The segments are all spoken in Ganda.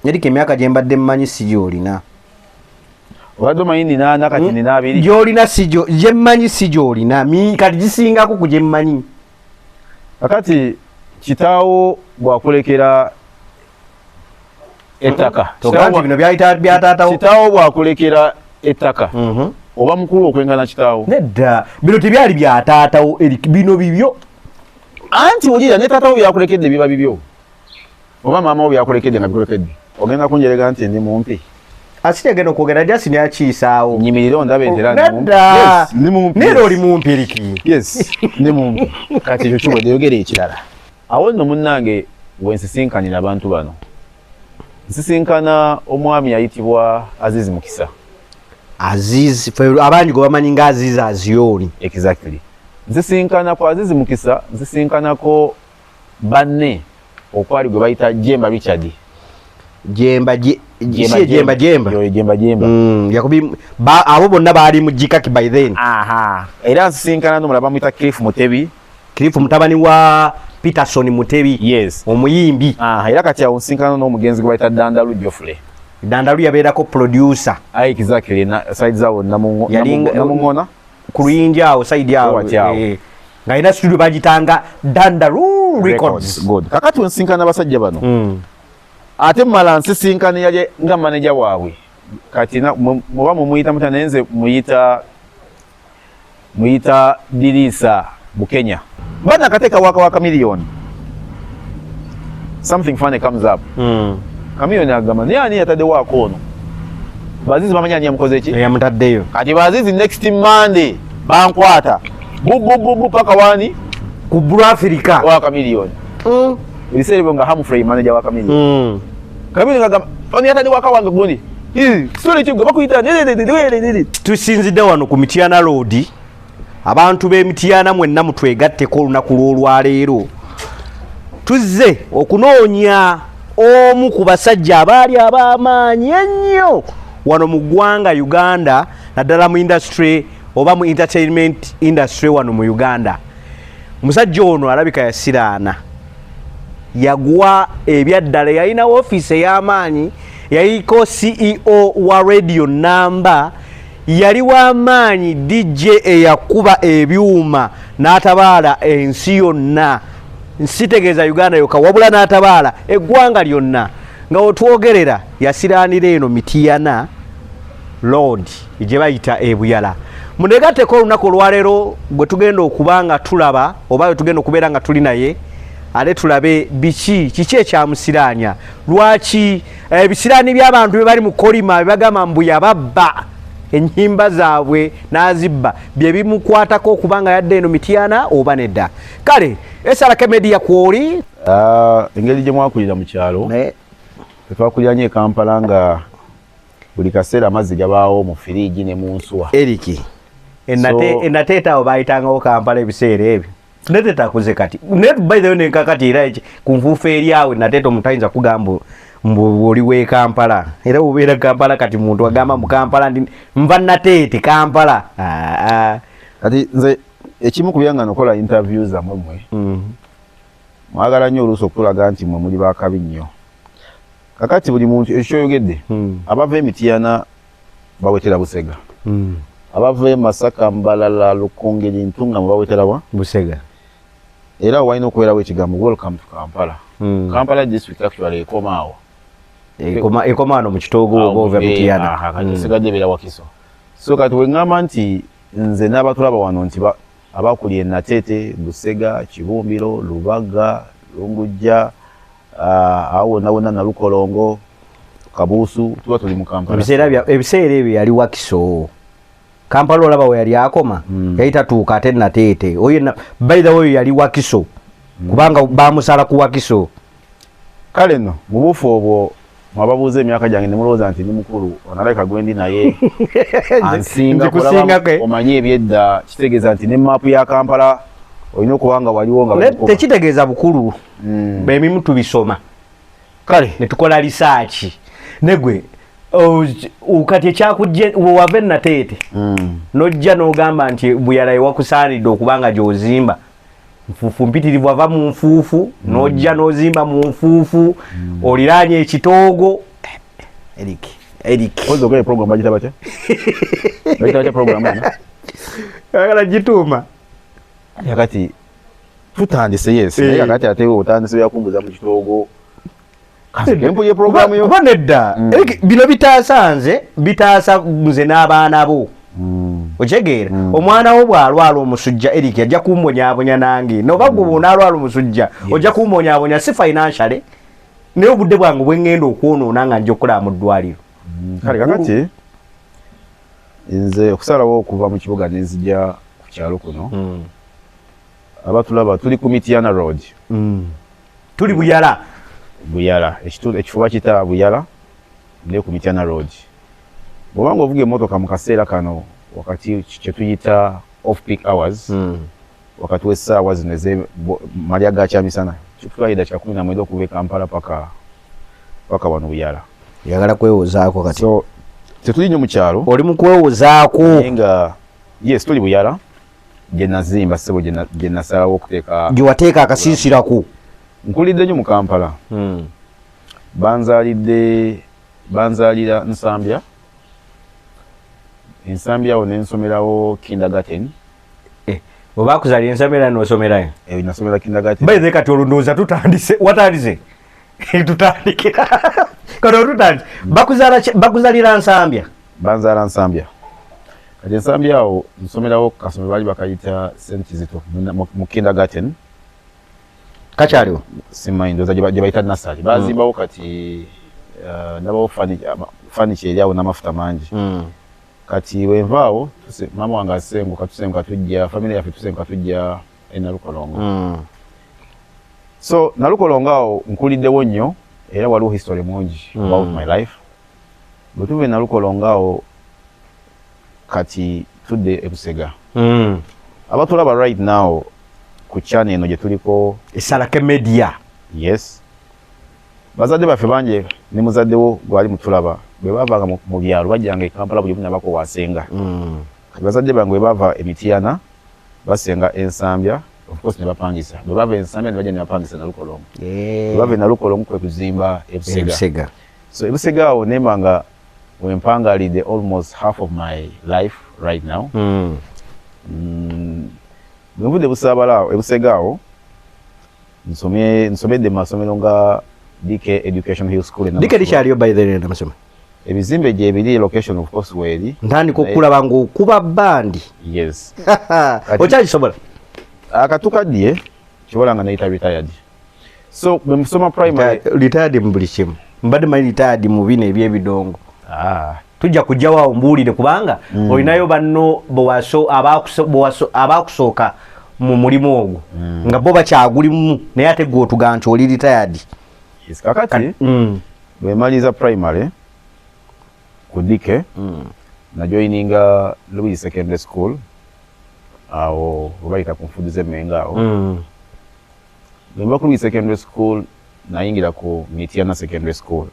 Eriki emyaka gye mbadde mmanyi si gy'olina. Obadde omanyi nina nakati nina abiri. Gy'olina si gye mmanyi si gy'olina. Kati gisingako ku gye mmanyi. Kakati kitaawo bwakulekera ettaka. Toganti bino byataatawo. Kitaawo bwakulekera ettaka. Oba mukulu okwengana kitaawo. Nedda. Bino tebyali byataatawo Eriki bino bibyo. Anti ojira ne taatawo byakulekedde biba bibyo. Oba maama wo byakulekedde nga bikulekedde. Ogenda kunjerega nti ndi mumpi. Asite geno kwogera Justin yakiisaawo. Nyimirira ndaba entera ndi mumpi. Yes, ndi mumpi. Nero oli mumpi Eriki. Yes, ndi mumpi. Kati ekyo kibwe yogera ekirala. Awo nno munnange wensisinkanira abantu bano. Nsisinkana omwami yayitibwa Aziz Mukisa. Aziz, abangi gwe bamanyi nga Aziz Azioni. Exactly. Nsisinkana kwa Aziz Mukisa, nsisinkanako banne okwali gwe bayita Jemba Richard. Jemba. Yakubi abo bonna baali mu Jikaki by then. Aha. Era nsinkana n'omulaba muyita Cliff Mutebi. Cliff mutabani wa Peterson Mutebi. Yes. Omuyimbi. Aha. Era kati awo nsinkana n'omugenzi gwe bayita Dandalu Geoffrey. Dandalu yabeerako producer. Exactly. Side zawo namungona. Kuluyinja awo side awo. Nga ina studio bagitanga Dandalu Records. Good. Kakati nsinkana basajja bano. Ate mala nsisinkana yaje nga manager waabwe. Kati muba mumuyita mutanenze muyita Dirisa Bukenya. Bana kateka waka milioni. Something funny comes up. Kamilioni agamba yani yatade wako ono. Bazizi bamanya ni yamukoze ki? Yamutaddeyo. Kati Bazizi next Monday bankwata. Bu paka wani ku Blue Africa waka milioni. Biserebo nga Humphrey manager waka milioni. Kamilioni agamba oni yatade waka wange gundi. Sole kigwe bakuyita ne. Tusinzidde wano ku Mityana Road. Abantu be Mityana mwenna mutwegatteko olunaku lw'olwaleero. Tuzze okunoonya omu ku basajja abaali ab'amaanyi ennyo wano mu ggwanga Uganda naddala mu industry oba mu entertainment industry wano mu Uganda. Omusajja ono alabika yasiraana. Yagwa ebyaddala yalina office ey'amaanyi yayiko CEO wa radio number yali w'amaanyi DJ eyakuba ebyuma n'atabaala ensi yonna. Nsitegeeza Uganda yoka wabula n'atabaala eggwanga lyonna nga otwogerera yasiraanira eno Mityana Road gye bayita ebuyala. Munegatteko olunaku olwaleero gwe tugenda okubanga tulaba oba gwe tugenda okubeera nga tuli naye ate tulabe kiki ekyamusiraanya. Lwaki ebisiraani by'abantu be bali mu kolima bebagamba mbu yababba ennyimba zaabwe n'azibba bye bimukwatako okubanga yadde eno Mityana oba nedda. Kale SRK Media kwoli engeri gye mwakulira mu kyalo twakuliranye Kampala nga buli kaseera amazzi gabaawo mu firiji ne mu nsuwa. Eriki enateeta awo bayitangawo Kampala ebiseera ebyo netetakuze kati by the way nenkakati era ku nfuufu eri awe nateeta omutayinza kugamba mbu oli w'e Kampala era obeera Kampala kati muntu agamba mu Kampala nva nateete Kampala. Kati nze ekimu ku byanga nokola interviews zammwe mwagala nnyo oluusi okutulaga nti mwe muli bakabi nnyo. Kakati buli muntu ekyoyogedde abava Mityana bawetera Busega, abava Masaka, Mbalala, Lukungiri, Ntunga bawetera Busega. Era walina okubeerawo ekigambo welcome to Kampala. Kampala district actually ekomaawo. Ekomaano mu kitoogo ova Mityana. Sigadde beera Wakiso. So kati wengamba nti nze n'abatulaba wano nti abakulye e Nateete, Busega, Kibumbiro, Lubaga, Lungujja, awo wonna Nalukolongo, Kabuusu, tuba tuli mu Kampala. Ebiseera ebyo yali Wakiso. Kampala olaba we yali akoma yayita tuuka ate Nateete. Oyo by the way yali Wakiso kubanga bamusala ku Wakiso. Kale nno mu bufu obwo mwababuuza emyaka gyange ne mulowooza nti ndi mukulu onalabika gwendi naye ansinga kulaba omanye ebyedda kitegeeza nti ne maapu ya Kampala olina okuba nga waliwo nga tekitegeeza bukulu bemimu tubisoma kale ne tukola lisaaki negwe kati ekyakujje wava Nateete nojja n'ogamba nti buyala ewakusaanidde okubanga gy'ozimba nfuufu mpitirivu ava mu nfuufu nojja n'ozimba mu nfuufu oliraanye ekitoogo Eric ozo gwe program bagita batya bagita batya program ana agala gituma yakati tutandise yes naye yakati atewo utandise yakumbuza mu kitoogo kasi kempo ye program yo banedda Eric bino bitaasa nze n'abaana bo ojegeera omwana wo bw'alwala omusujja Eric ajja kumbonyabonya nange noba gwe bw'onaalwala omusujja ojja kumbonyabonya si financially naye obudde bwange bwe ngenda okwonoona nga nja okukola mu ddwaliro kale kakati nze okusalawo okuva mu kibuga nenzija ku kyalo kuno abatulaba tuli ku Mityana Road tuli Buyala ekifuba kita Buyala ne ku Mityana Road bwobanga ovuga emmotoka mu kaseera kano wakati kye tuyita off peak hours wakati w'essaawa zino malya ga kyamisana kitwalira kya 12 okuva e Kampala paka wano Buyala yagala kwewozaako kati so tetuli nnyo mu kyalo oli mu kwewozaako nga yes tuli Buyala gye nazimba ssebo gye nasalawo okuteeka gye wateeka akasiisirako nkulidde nnyo mu Kampala banzaalira Nsambya awo nensomerawo kindergarten bwe bakuzaalira Nsambya n'osomerayo nasomera kindergarten by the kati olundooza watandise tutandikira kati tutandise bakuzaalira Nsambya banzaala Nsambya kati Nsambya awo nsomerawo kasomero baali bakayita St. Kizito mu kindergarten kakyaliwo simanyi ndooza gye bayita nasali bazimbawo kati nabawo fanicha eri awo n'amafuta mangi kati wenvaawo mama wange asenguka tujja family yaffe tusenguka tujja e Nalukolongo so Nalukolongo awo nkuliddewo nnyo era waliwo history mungi about my life bwe tuva e Nalukolongo awo kati tudde e Busega abatulaba right now ku channel eno gye tuliko Esalake Media yes bazadde baffe bangi ne muzaddewo gwali mutulaba bwe bavanga mu byalo bajjanga e Kampala buli munya bako wasenga bazadde bange bwe bava e Mityana basenga Ensambya of course ne bapangisa bwe bava Ensambya ne bajja ne bapangisa Nalukolongo bwe bava Nalukolongo kwe kuzimba e Busega so e Busega awo nembanga wempangalidde almost half of my life right now bwevudde Busaabala e Busega awo nsomedde mu masomero nga DK Education Hill School DK likyaliyo by the way namasoma ebizimbe gye biri location of course weri ntandika okulaba ng'okuba bandi yes okyakisobola akatukaddiye kibola nga neyita retired so bwe musoma primary retired mu buli kimu mbadde manyi retired mu bino ebyebidongo tujja kujjawo mbuulire kubanga olinayo banno abaakusooka mu mulimu ogwo nga bo bakyagulimu naye ate gwe otugaa nti oli retired kakati bwe maliza primary ku DK na joininga Louis Secondary School awo obayita ku Nfudize Menga awo bwe mba ku Louis Secondary School nayingira ku Mityana Secondary School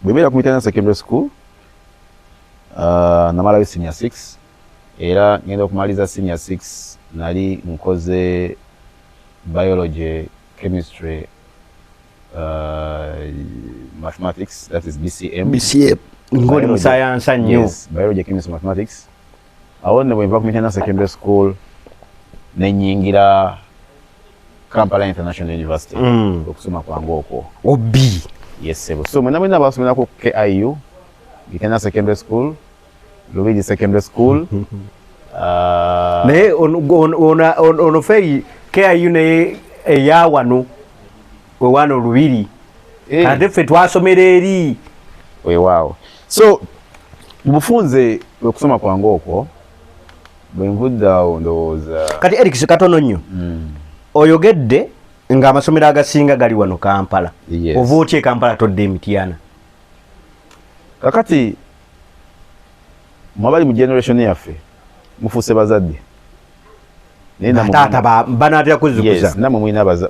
bwe mbeera ku Mityana Secondary School namalayo senior 6 era ngenda okumaliza senior 6 nali nkoze biology chemistry mathematics that is BCM ngoli mu science nnyo yes biology chemistry mathematics awo ne bwe mva ku Mityana Secondary School nenyingira Kampala International University okusoma kwange okwo obi yes sebo so mwena basomera ku KIU Mityana Secondary School Lubidi Secondary School naye ono feri KIU naye eyawano wewano Lubiri kante ffe twasomera eri wewaawo so bufunze okusoma kwange okwo bwe nvuddeawo ndowooza kati Eric katono nnyo oyogedde ng'amasomero agasinga gali wano Kampala ova otya e Kampala todde e Mityana kakati mwabali mu generation yaffe mufuuse bazadde taata banaatera kuzikuza namwe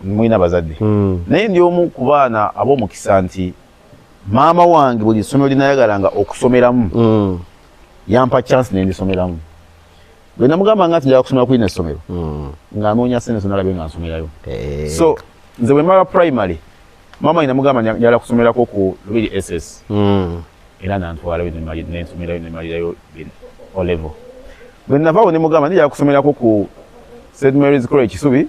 mwina bazadde naye ndi omu ku baana ab'omukisa nti maama wange buli ssomero linayagalanga okusomeramu yampa chance nendisomeramu bwe namugamba nga nti njagala kusomera kulina essomero ng'anoonya ssente zonna alabe nga nsomerayo so nze bwe mala primary mama inamugamba njala kusomerako ku Lubiri SS era nantwala nensomerayo nemalirayo O level bwe navaawo ne mugamba njala kusomerako ku St Mary's College Kisubi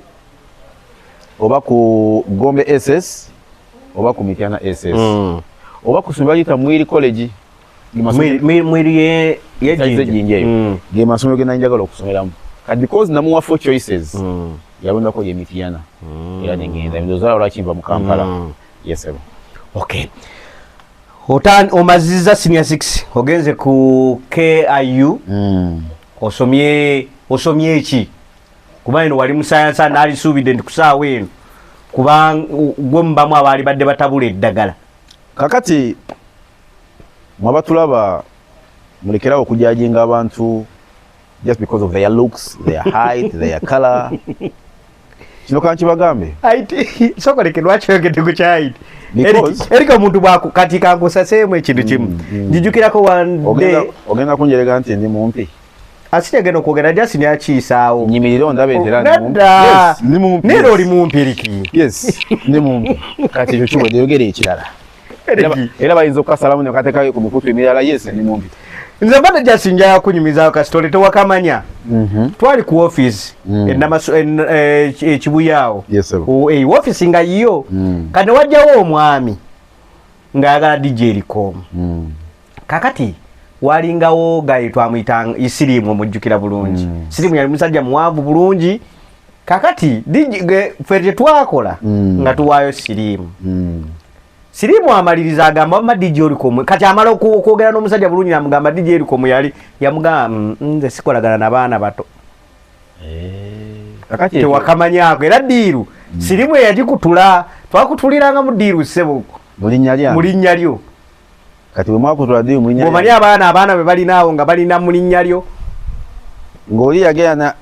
oba ku Gombe SS oba ku Mityana SS oba kusomera yita Mwiri College Mwiri yejinjeyo ge masomero ge nanjagala okusomeramu kati because namuwa 4 choices yalondako ye Mityana era nengenda ndozala olwakimba mu Kampala yes sir. Okay. Omaziza senior 6 ogenze ku KIU osomye eki kuba ino wali mu science and ali subide ndikusaawa eno kuba gwe mbamu abali badde batabula eddagala kakati mwabatulaba mulekerawo okujajinga abantu just because of their looks, their height, their color. Kino kanchi bagambe. Height soko lekedwacho yogete ku height. Because Erika omuntu bwako kati kangusa semu ekintu kimu. Jijukirako one day ogenda kunjerega nti ndi mumpi. Asite geno kwogera just ni achiisaawo. Nyimiriro ndabeetera ndi mumpi. Yes, ndi mumpi. Nero oli mumpi eriki. Yes, ndi mumpi. Kati ekyo kiwe yogere ekirala. Era bayinza okukasalamu ne katekayo ku mikutu emirala yes ndi mumpi. Nze mbadde jasinja kunyumiza ka story tewakamanya. Twali ku office ekibuyaawo. Yes sir. Office nga yo. Kane wajjawo omwami ng'ayagala DJ Ericom. Kakati walingawo gayi twamuyita Isirimu omujjukira bulungi. Isirimu yali musajja muwanvu bulungi. Kakati DJ ffe twakola nga tuwaayo Isirimu. Sirimu amaliriza agamba mama DJ Ericom kati amala okwogera n'omusajja bulungi namugamba DJ Ericom yali yamugamba nze sikolagana n'abaana bato kakati tewakamanyako era diiru Sirimu yagikutula twakutuliranga mu diiru ssebo mulinnya lyo kati bwe mwakutula diiru mulinnya lyo omanyi abaana be balinaawo nga balina mulinnya lyo ng'oli yagenda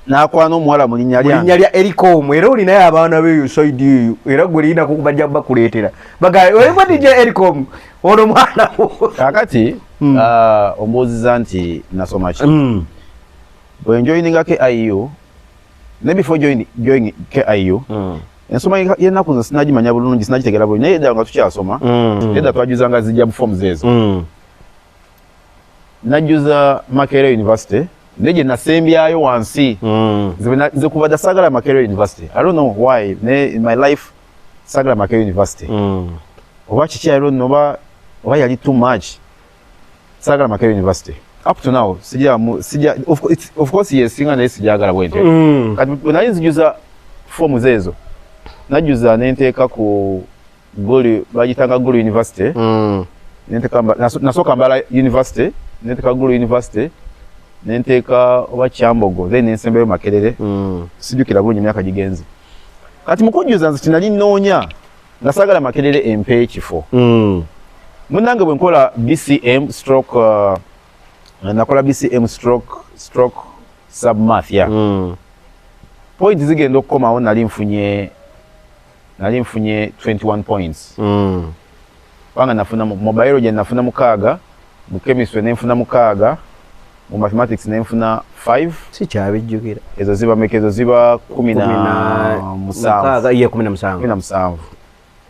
nakwana omuwala mulinnya lya Ericom era olinayo abaana beeyo side eyo era gwe lina bajja bakuleetera bagaye oyimba DJ Ericom ono mwana kakati ombuuziza nti nasoma ki bwe njoyininga KIU ne before joining KIU ensoma y'ennaku nze sinagimanya bulungi sinagitegeera bulungi naye edda nga tukyasoma edda twajuzanga zijja forms ezo najjuza Makerere University neje nasembyayo wansi nze kuva da sagala Makerere University. I don't know why in my life sagala Makerere University oba kiki I don't know oba yali too much sagala Makerere University up to now sija of course yes singa naye sijagala bwente kati naye nzijuza forms ezo najuza nenteeka ku Gulu bagitanga Gulu University nenteeka nasoka Mbala University nenteeka Gulu University nenteeka oba Kyambogo then nensembeyo Makerere sijukira bulungi myaka gigenzi kati mukujuza nze kinali nnoonya nasagala Makerere empe ekifo munange bwe nkola BCM stroke nakola BCM stroke submath ya point zigenda okukomawo nali nfunye 21 points panga nafuna mu biology nafuna mukaaga mu chemistry nenfuna mukaaga mu mathematics nenfuna 5 si kyabijjukira ezo ziba mekezo ziba 17 iye 17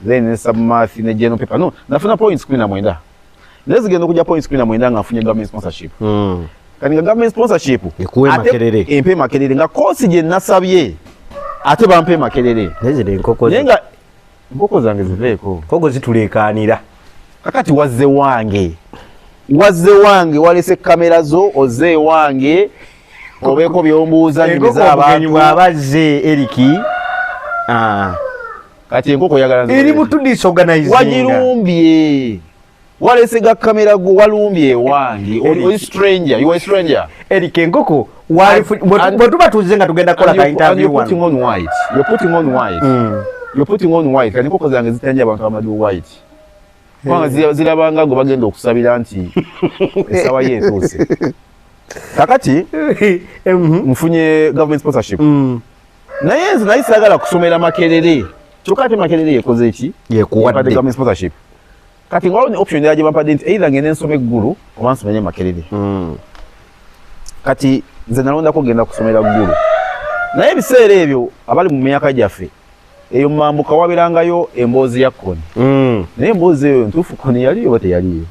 then submath ne general paper no nafuna points 19 nezigenda okujja points 19 nga nfunye government sponsorship kani government sponsorship ekuwe Makerere empe Makerere nga course je nasabye ate bampe Makerere nezide nkoko nenga nkoko zange ziveeko kogo zitulekanira kakati wazze wange walese kamera zo oze wange obeko byombuuza nimiza abantu abazze Eriki kati enkoko yagala eri butudis organizing wajirumbye walese ga kamera go walumbye wange oli stranger you are stranger Eriki enkoko bwetuba tuzenga tugenda kola ka interview you're putting on white kani enkoko zange zitanja abantu amadu white kwanga zirabanga go bagenda okusabira nti esawa yetuuse kakati mfunye government sponsorship naye nze naye sagala kusomera Makerere kyokate Makerere yekoze ki yekuwadde government sponsorship kati ngalo ni option yaje bampadde nti either ngene nsome Gulu oba nsome Makerere kati nze nalonda ko genda kusomera Gulu naye biseera ebyo abali mu myaka gyaffe eyo mambuka wabirangayo emboozi ya Koni. Naye emboozi eyo ntuufu Koni yaliyo oba teyaliyo?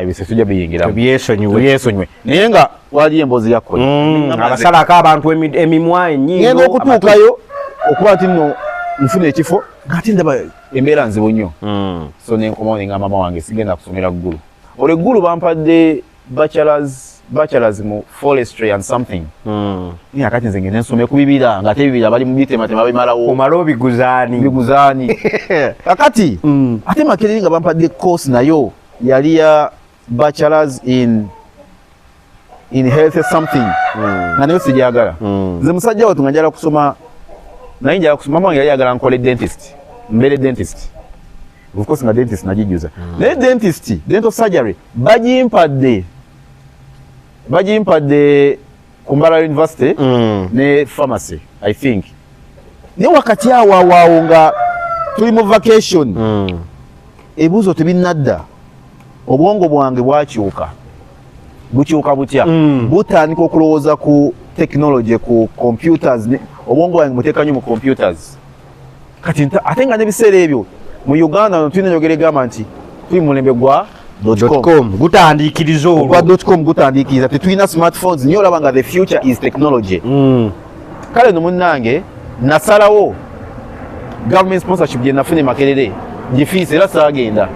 Ebise tujja biyingiramu. Tubyesonyiwe. Naye nga waliyo emboozi ya Koni. Abasalako abantu emimwa enyindo. Ngenda okutuukayo okuba nti nno nfuna ekifo ng'ate ndaba embeera nzibu nnyo. So nenkomawo ne ngamba mama wange sigenda kusomera ggulu. Olwo eggulu bampadde bachelors mu forestry and something. Naye akati nze ngenda nsome ku bibira ng'ate ebibira bali mu bitematema bimalawo. Omala obiguzaani. Akati ate Makerere nga bampadde course nayo yali ya bachelors in health something. Nga nayo sijagala. Nze musajja watu nga njala kusoma naye njala kusoma mama yali ayagala nkole dentist. Mbere dentist. Of course nga dentist najijuza. Naye dentist, dental surgery bajimpadde Kumbala University ne pharmacy I think. Naye wakati awo nga tuli mu vacation. Ebuzo tebinnadda. Obwongo bwange bwakyuka. Bukyuka butya. Butandika okulowooza ku technology, ku computers. Obwongo bwange muteeka nnyo mu computers. Kati ate nga n'ebiseera ebyo mu Uganda tulina enjogera egamba nti tuli mulembe gwa .com gutandiikiriza olwo. Gwa .com gutandiikiriza. Tetulina smartphones niyo olaba nga the future is technology. Kale no munnange nasalawo government sponsorship gye nafune Makerere gifiise era saagenda.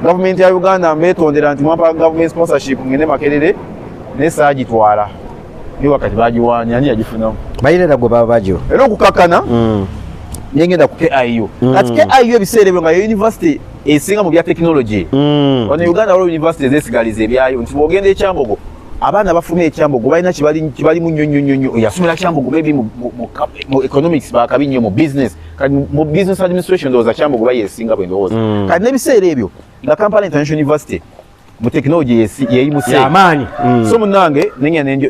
Government ya Uganda mbeetondera nti mwampa government sponsorship ngende Makerere ne saagitwala. Niyo wakati bagiwaanya ani yagifunamu. Bayirera gwe baba bagiwa. Era okukakana ngenda ku KIU. Kati KIU ebiseera ebyo nga university esinga mu bya technology. Wano Uganda waliwo university ezeesigaliza ebyayo nti bw'ogenda e Kyambogo abaana bafumya e Kyambogo balina kibali mu nnyonnyonnyo yasomera Kyambogo maybe mu economics baakabi nnyo mu business kati mu business administration ndowooza Kyambogo bayeesinga bwe ndowooza. Kati n'ebiseera ebyo nga Kampala International University mu technology yeyimuse y'amaanyi. So munnange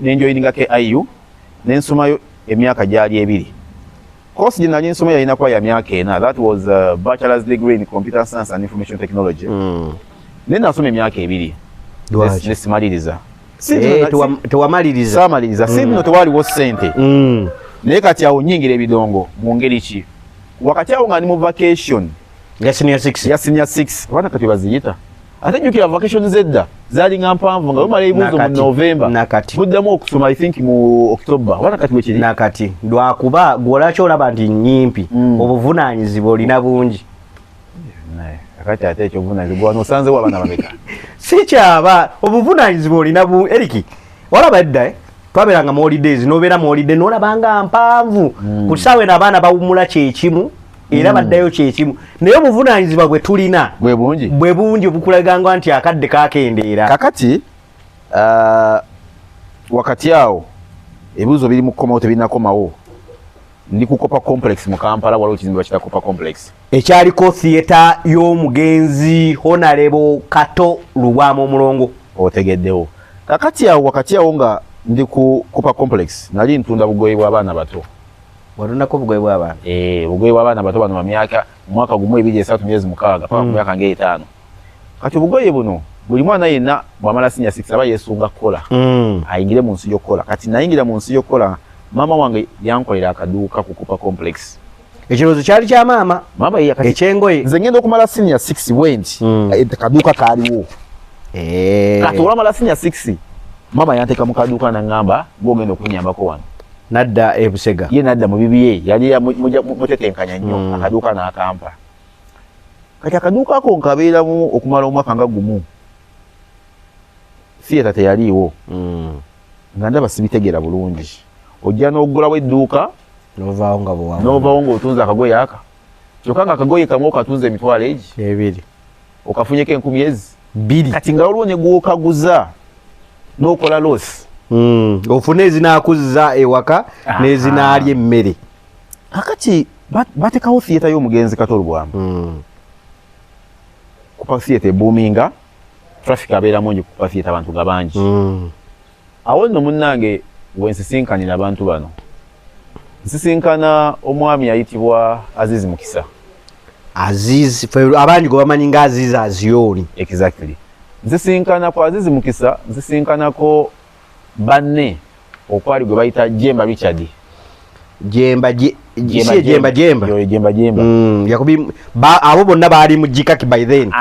nenjoyininga KIU nensomayo emyaka gyali 2. Course gye nali nsoma yalina kuba ya myaka 4. That was a bachelor's degree in computer science and information technology. Naye nasoma emyaka 2. Nesimaliriza. Tewamaliriza. Saamaliriza. Sinno tewaliwo ssente. Naye kati awo nnyingira ebidongo mu ngeri ki. Wakati awo nga ndi mu vacation. Ya senior 6. Abaana kati baziyita. Ate jjukira vacation zedda zaali nga mpanvu nga bamala ebibuuzo mu November. Muddamu okusoma I think mu October. Abaana kati bwe kiri. Nakati lwakuba gwolaki olaba nti nnyimpi obuvunaanyizibwa olina bungi. Akati ate ekyo obuvunaanyizibwa nosanzewo abaana bameka. Si kyaba obuvunaanyizibwa olina bungi. Eriki olaba edda twabeeranga mu holidays n'obeera mu holiday n'olabanga mpanvu ku ssaawa eno abaana bawummula kyekimu era baddayo kyekimu naye obuvunaanyizibwa bwe tulina bwe bungi obukulaganga nti akadde kakendeera. Kakati wakati awo ebibuuzo biri mu kukomawo tebinakomawo ndi ku Kopa Complex mu Kampala waliwo ekizimbe bakita Kopa Complex ekyaliko theatre y'omugenzi Honorable Kato Lubwama Omulongo. Otegeddewo. Kakati awo wakati awo nga ndi ku Kopa Complex nali ntunda bugoye bw'abaana bato. Walunako bugoye bw'abaana? Bugoye bw'abaana bato bano myaka mwaka gumu 2 3 myezi 6 paka ku myaka nga 5. Kati bugoye buno buli mwana yenna bwamala senior 6 aba yesunga kola. Ayingire mu nsi y'okola. Kati nayingira mu nsi y'okola mama wange yankolera akaduuka ku Kopa Complex. Ekirowoozo kyali kya maama? Mama ye ekyengoye. Nze ngenda okumala senior 6 wenti. Akaduuka kaaliwo. Kati olamala senior 6 mama yanteeka mu kaduuka n'angamba ng'ogenda okunyambako wano. Nadda Busega. Ye nadda mu bibiye yali mutetenkanya nnyo akaduuka n'akampa. Kati akaduuka ako nkabeeramu okumala omwaka nga gumu. Theatre teyaliiwo. Nga ndaba sibitegeera bulungi. Ojja n'oggulawo edduuka n'ovaawo ng'otunze akagoye aka. Kyokka nga akagoye kamu okatunze emitwalo egi 2 okafunyeko 10,000. 2. Kati nga waliwo ne gw'okaguza n'okola losi. Ofune ezinaakuza ewaka n'ezinaalya emmere. Kakati batekawo theatre y'omugenzi Kato Lubwama. Kopa theatre eboominga, traffic abeera mungi ku Kopa theatre abantu nga bangi. Awo nno munnange we nsisinkanira abantu bano. Nsisinkana omwami ayitibwa Aziz Mukisa. Aziz, abangi gwe bamanyi nga Aziz Azioni. Exactly. Nsisinkana ku Aziz Mukisa, nsisinkanako banne okwali gwe bayita Jemba Richard. Jemba yakubi abo bonna baali mu Jikaki by then.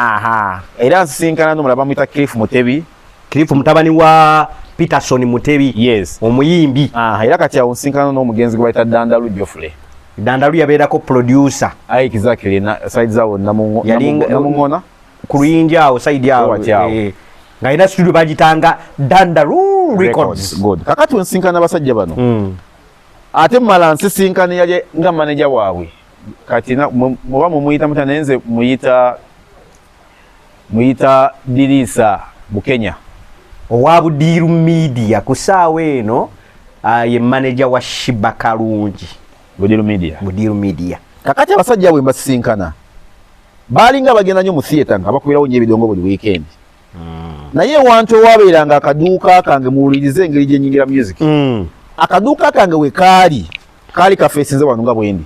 Era nsinkana n'omulaba muyita Cliff Mutebi. Cliff mutabani wa Peterson Mutebi. Yes. Omuyimbi. Era kati awo nsinkana n'omugenzi gwe bayita Dandalu Geoffrey. Dandalu yabeerako producer. Exactly. Side zawo namungona. Kuluyinja awo side awo. Nga ina studio bagitanga Dandalu Records. Good. Kakati nsinkana basajja bano. Ate mala nsisinkana yaje nga manager waabwe. Kati muba mumuyita mutanenze muyita Dirisa Bukenya. Owa Budiru Media kusaawe eno ye manager wa Shiba Kalungi. Budiru Media. Kakati abasajja bwe mbasinkana. Balinga bagenda nnyo mu theater nga bakubirawo nnyo ebidongo buli weekend. Naye wantu owabeeranga akaduuka kange muwulirize engeri gye nyingira music. Akaduuka kange we kaali kafeesinze wano nga bwendi.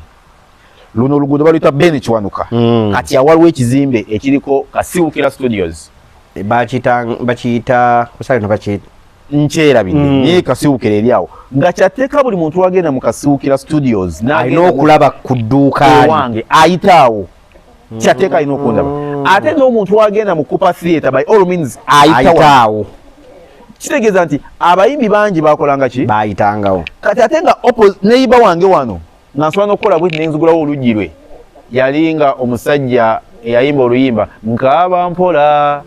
Luno oluguudo baluyita Beni Kiwanuka. Kati awaliwo ekizimbe ekiriko Kasiwukira Studios. Bakiyita kusali bakiyita Nkyerabidde naye Kasiwukira eri awo nga kyateeka buli muntu wagenda mu Kasiwukira Studios alina okulaba ku dduuka wange ayitaawo kyateeka alina okundaba ate n'omuntu wagenda mu Cooper Theatre by all means ayitaawo kitegeeza nti abayimbi bangi bakolanga ki bayitangawo kati ate nga neighbor wange wano nga nsobola n'okukola bwe nenzigulawo oluggi lwe yalinga omusajja eyayimba oluyimba nkaaba mpola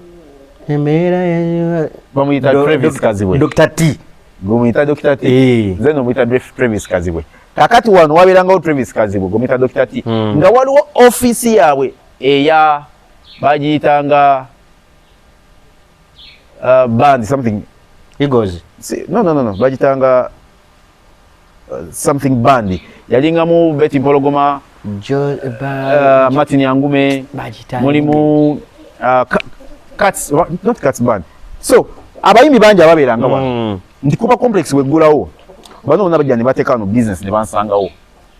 bamuyita Travis Kazibwe Dr. T gumuyita Dr. T nze nomuyita Travis Kazibwe kakati wano wabeerangawo Travis Kazibwe gumuyita Dr. T nga waliwo office yaabwe eya bagiyitanga band something Eagles no bagiyitanga something band yalingamu Betty Mpologoma Martin Yangume mulimu Cats, not Cats band. So, abayimbi bangi ababeeranga wano. Nti Cooper Complex weggulawo. Bano bonna bajja ne bateeka no business ne bansangawo.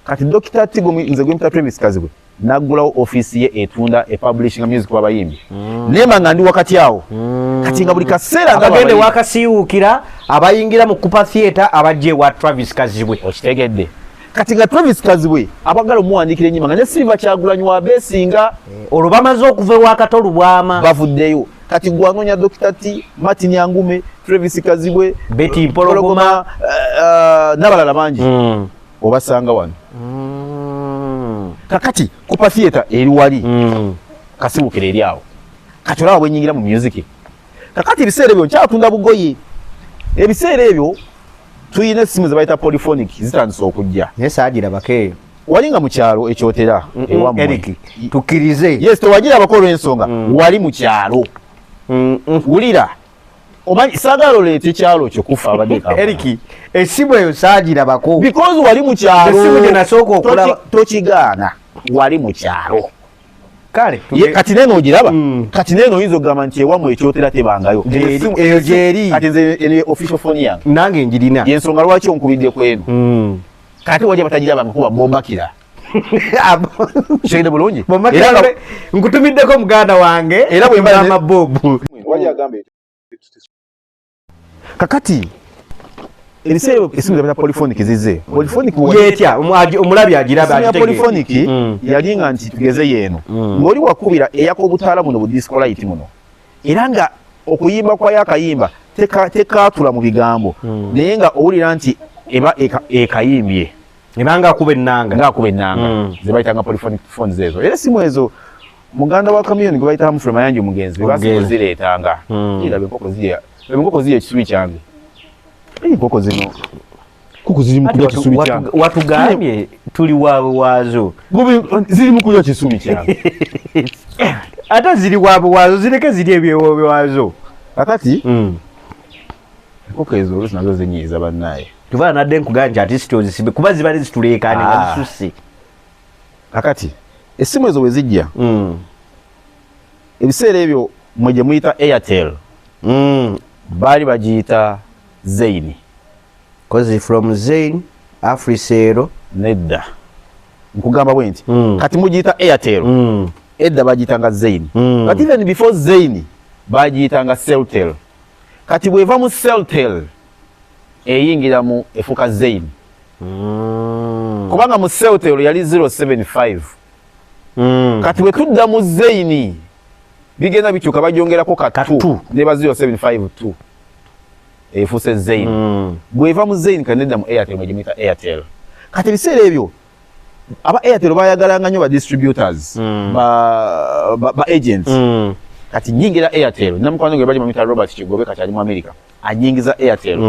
Kati Dr. Tigo nze gwe mta Travis Kazibwe naggulawo office ye etunda publishing music w'abayimbi. Nemba nga ndi wakati awo. Kati nga buli kaseera nga bagende wakasiwukira abayingira mu Cooper Theatre abajje wa Travis Kazibwe. Okitegedde. Kati nga Travis Kazibwe abagala omuwandiikira ennyimba nga ne Silver Kyagulanyi wa Beesinga olwo bamaze okuva ewakatolu bwama bavuddeyo kati gwanoonya Dr. T Martin Yangume Travis Kazibwe Betty Mpologoma n'abalala bangi obasanga wano kakati Cooper Theatre eri wali Kasiwukira eri awo kati olaba bwenyingira mu music kakati ebiseera ebyo nkyatunda bugoye ebiseera ebyo tuyina essimu ze bayita polyphonic zitandise okujja naye saagira bakeeyo wali nga mu kyalo ekyotera ewammwe Eric tukkirize yes towagira abakolo ensonga wali mu kyalo wulira omanyi saagala oleeta ekyalo kyo kufa abadde Eric essimu eyo saagira bako because wali mu kyalo essimu gye nasooka okulaba tokigaana wali mu kyalo kale kati neno ogiraba kati neno oyinza okugamba nti ewammwe ekyotera tebangayo eyo gyeri kati nze official phone yange nange njirina yensonga lwaki onkubidde kwenu kati wajja batagiraba nkuba bombakira shegede bulungi nkutumiddeko muganda wange era bwemba bobu kakati ebiseera esimu zabata polyphonic zize polyphonic yetya omulabi agiraba polyphonic yalinga nti tugeze yeeno ng'oli wakubira eyaka obutaala muno bu disco light muno era nga okuyimba kwa yakayimba tekaatula mu bigambo naye nga owulira nti eba ekayimbye ebanga akuba ennanga ze bayitanga polyphonic phones ezo era esimu ezo muganda wa kamiyoni gwe bayita Humphrey Mayanja omugenzi basizireetanga era enkoko ziri ekisubi kyange enkoko zino kuko ziri mu kulya kisubi kyange watugambye tuli waabwe waazo ziri mu kulya kisubi kyange ate ziri waabwe waazo zireke ziri ebyewoobwe waazo kakati enkoko ezo oluusi nazo zinyiiza bannaye tuvala nadde nkuganja ati sitozisibe kuba zibali zituleekaane nga zisusse kakati essimu ezo bwe zijja ebiseera ebyo mwe gye muyita Airtel baali bagiyita Zain kozi from Zain Africell nedda nkugamba bwe nti kati mugiyita Airtel edda bagiyitanga Zain kati even before Zain bagiyitanga Celtel kati bweva mu Celtel eyingira mu efuka Zain kubanga mu Celtel yali 075 kati bwe tudda mu Zaini bigenda bikyuka bajongerako katu neba 075 tu efuse Zaini bweva mu Zaini kaneda mu Airtel mwejimita Airtel kati biseera ebyo aba Airtel bayagalanga nnyo ba distributors ba agents kati nyingira Airtel namukwano gwe bali mu Robert Kigobe kati ali mu America anyingiza Airtel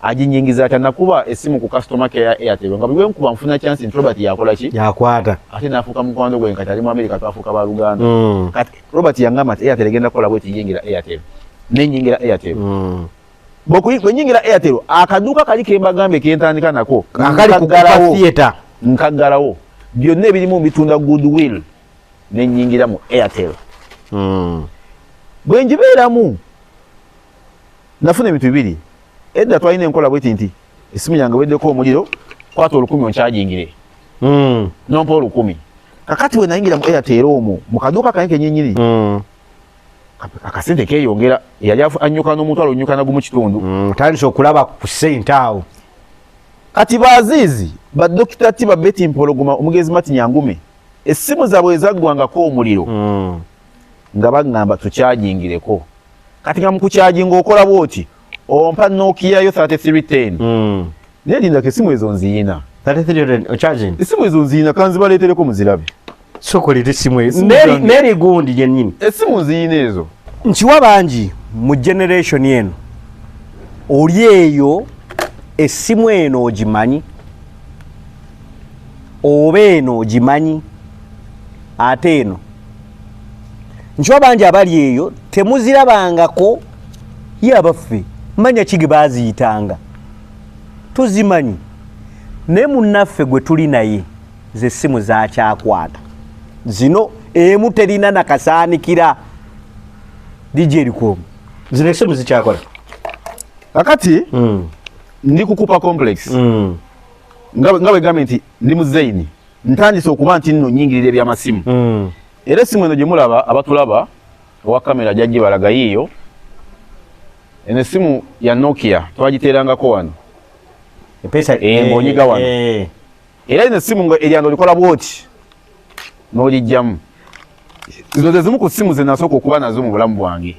ajinyingiza tanakuba esimu ku customer care ya Airtel nga bwe nkuba mfuna chance Robert yakola ki yakwata ate nafuka mukwano gwe kati ali mu America twafuka ba Luganda kati Robert yangama Airtel egenda kola bwe tiyingira Airtel nenyingira Airtel bwe nyingira Airtel akaduka kali kembagambe kentandika nako akali ku theater nkagalawo byonna ebirimu bitunda goodwill nenyingira mu Airtel bwe njibeeramu nafuna ebintu bibiri edda twalina enkola bweti nti esimu yange weddeko omuliro kwata 10 onkyagingire nompa 10 kakati we nayingira mu Airtel omwo mu kaduuka kanke nyinyiri akasente keyongera yali anyuka n'omutwalo nyuka nagumu kitundu tandise okulaba ku sente awo kati bazizi badokita ti babeti mpologoma omugezi mati nyangume esimu zaabwe ezaggwangako omuliro nga bagamba tukyagingireko kati nga mukukyajinga okola bwoti ompa Nokia yo 3310 nelinda ke simu ezo nziyina 3310 charging esimu ezo nziyina kanzi baletereko muzirabe sokolite simu ezo neri gundi yennyini esimu nziyina ezo nchiwa banji mu generation yenu oli eyo esimu eno ogimanyi oba eno ogimanyi ate eno nchiwa banji abali eyo temuzirabangako yabaffe manya kige baziyitanga tuzimanyi ne munnaffe gwe tuli naye ze simu zakyakwata zino emu terina nakasaanikira DJ Likomu zino simu zikyakola kakati ndi kukupa complex ngawe gamenti ndi mu Zaini ntandise okuba nti nno nyingirire by'amasimu era esimu eno gye mulaba abatulaba owa kamera jajje balaga yiyo ene simu ya Nokia twagiterangako wano epesa mbonyiga wano era ene simu nga eryando likola bwoti n'olijjamu izo zezimu ku simu ze nasooka okuba nazo mu bulamu bwange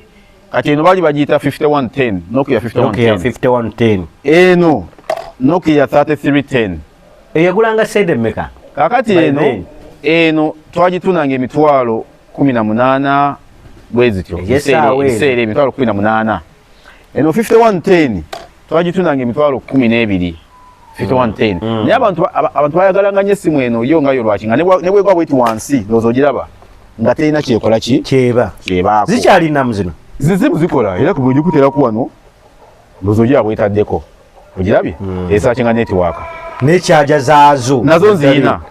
kati eno baali bagiyita 5110 Nokia 5110 eno Nokia 3310 eyagulanga sede mmeka kakati eno twagitunanga emitwalo 18 bwezityo ebiseera emitwalo 18 eno 5110 twagitunanga emitwalo 12 5110 naye abantu bayagalanga nnyo essimu eno yo ngayo lwaki nga ne bwegwa bweti wansi lowooza ogiraba nga terina kyekola ki kyebaako zikyalinamu zino zizimu zikola era kubwe ogikuteeraku wano lowooza ogira bwetaddeko ogirabye esaaki nga netiwaaka nekyaja zaazo nazo nziyina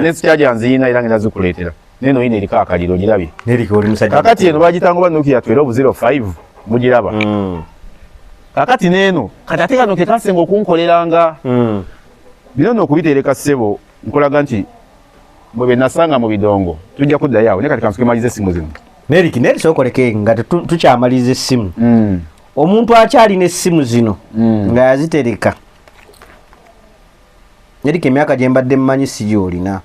nesikyaja nziyina era ngenda zikuleetera neno yina eriko akaliro ogirabye kakati eno bagitanga oba Nokia 1205 mugiraba kakati neno kati ate kano kekasenga okunkoleranga bino nokubitereka ssebo nkolaga nti bwe nasanga mu bidongo tujja kuddayo awo ne kati kansuke malize essimu zino neri sokoleke nga tukyamaliza essimu omuntu akyalina essimu zino nga yazitereka nerika emyaka gye mbadde mmanyi si gyolina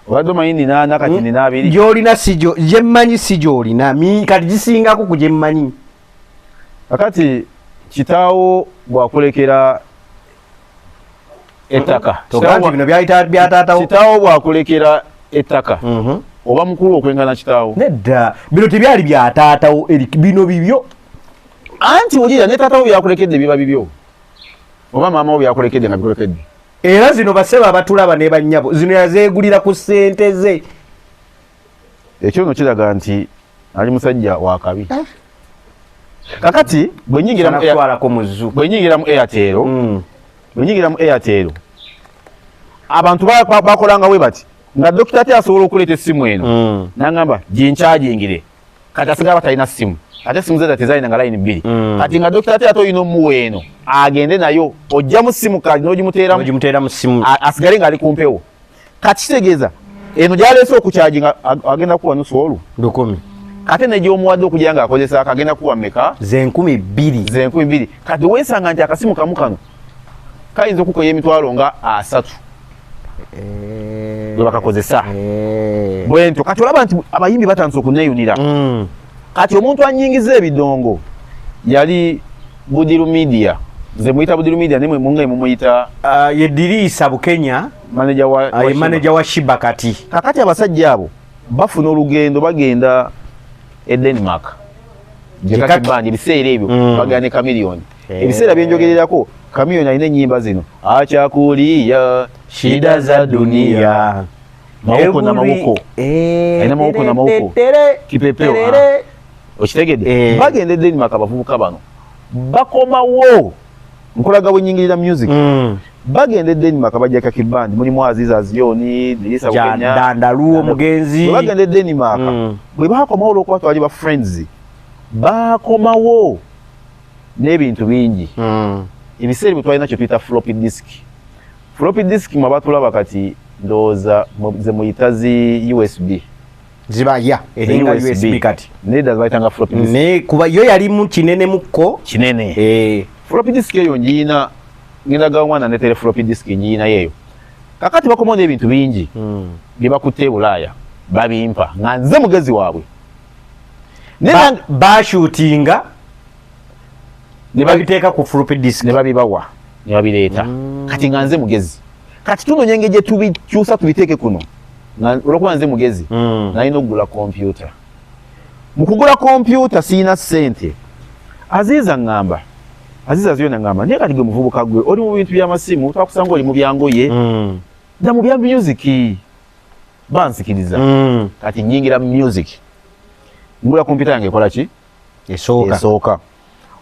obadde omanyi nina nakati nina abiri gyolina gye mmanyi si gyolina kati gisingako ku gye mmanyi kakati kitaawo bwakulekera ettaka kitaawo bwakulekera ettaka oba mukulu okwengana kitaawo nedda bino tebyali byataatawo bino bibyo anti olira ne taatawo byakulekedde biba bibyo oba maama wo byakulekedde nga bikulekedde era zino baseba abatulaba ne bannyabo zino yazeegulira ku ssente ze ekyo no kiraga nti ali musajja wa kabi kakati bwe nyingira mu Airtel abantu bakolanga we bati nga dokita ate asobola okuleeta essimu eno nangamba ginkyagingire kati asigala batalina ssimu ate essimu zeda tezalina nga layini bbiri kati nga dokita ate olina omuwa eno agende nayo ojjamu ssimu kadi n'ogimuteeramu ssimu asigale ng'ali ku mpewo kati kitegeeza eno gyaleese okukyaginga agenda kuwa nusu olu 10 ate negyomuwadde okugira nga akozesa akagenda kuwa mmeka ze 12,000 kati weesanga nti akasimu kamu kano kayinza okukola emitwalo nga 3 bwe bakakozesa bwentyo kati olaba nti abayimbi batandise okuneeyunira kati omuntu anyingiza ebidongo yali Budiru Media nze muyita Budiru Media nemwe munga mumuyita Yedirisa Bukenya manager wa Shiba kati kakati abasajja abo bafuna olugendo bagenda e Denmark jekati bandi biseera ebyo bagane Chameleone ebiseera byenjogererako Chameleone alina ennyimba zino achakulia shida za dunia mawuko na mawuko alina mawuko na mawuko kipepeo okitegedde bagenda e Denmark abavubuka bano bakomawo nkolaga bwenyingirira music bagenda e Denmark bajjaka kibandi mulimu Aziza Zioni Dirisa Bukenya Dandaluo Mugenzi bagenda e Denmark bwe bakomawo olwokuba twali ba friends bakomawo n'ebintu bingi ebiseera bwe twalina kye tuyita floppy disk mwe batulaba kati ndowooza ze muyita zi USB zibaya eringa USB kati nedda bayitanga floppy disk ne kuba yo yali mu kinene mukko kinene floppy disk eyo njiina ngenda gawana ne tele floppy disk njiina yeyo kakati bakomawo n'ebintu bingi bye bakutte e Bulaaya babimpa nga nze mugezi waabwe bashootinga ne babiteeka ku floppy disk ne babibawa ne babireeta kati nga nze mugezi kati tunonye engeri gye tubikyusa tubiteeke kuno olwokuba nze mugezi nalina okugula kompyuta mu kugula kompyuta siina ssente Aziza Ziona ngamba naye kati gwe muvubuka gwe oli mu bintu by'amasimu twakusanga oli mu byangoye dda mu bya music bansikiriza kati nyingira music ngula kompyuta yange ekola ki esooka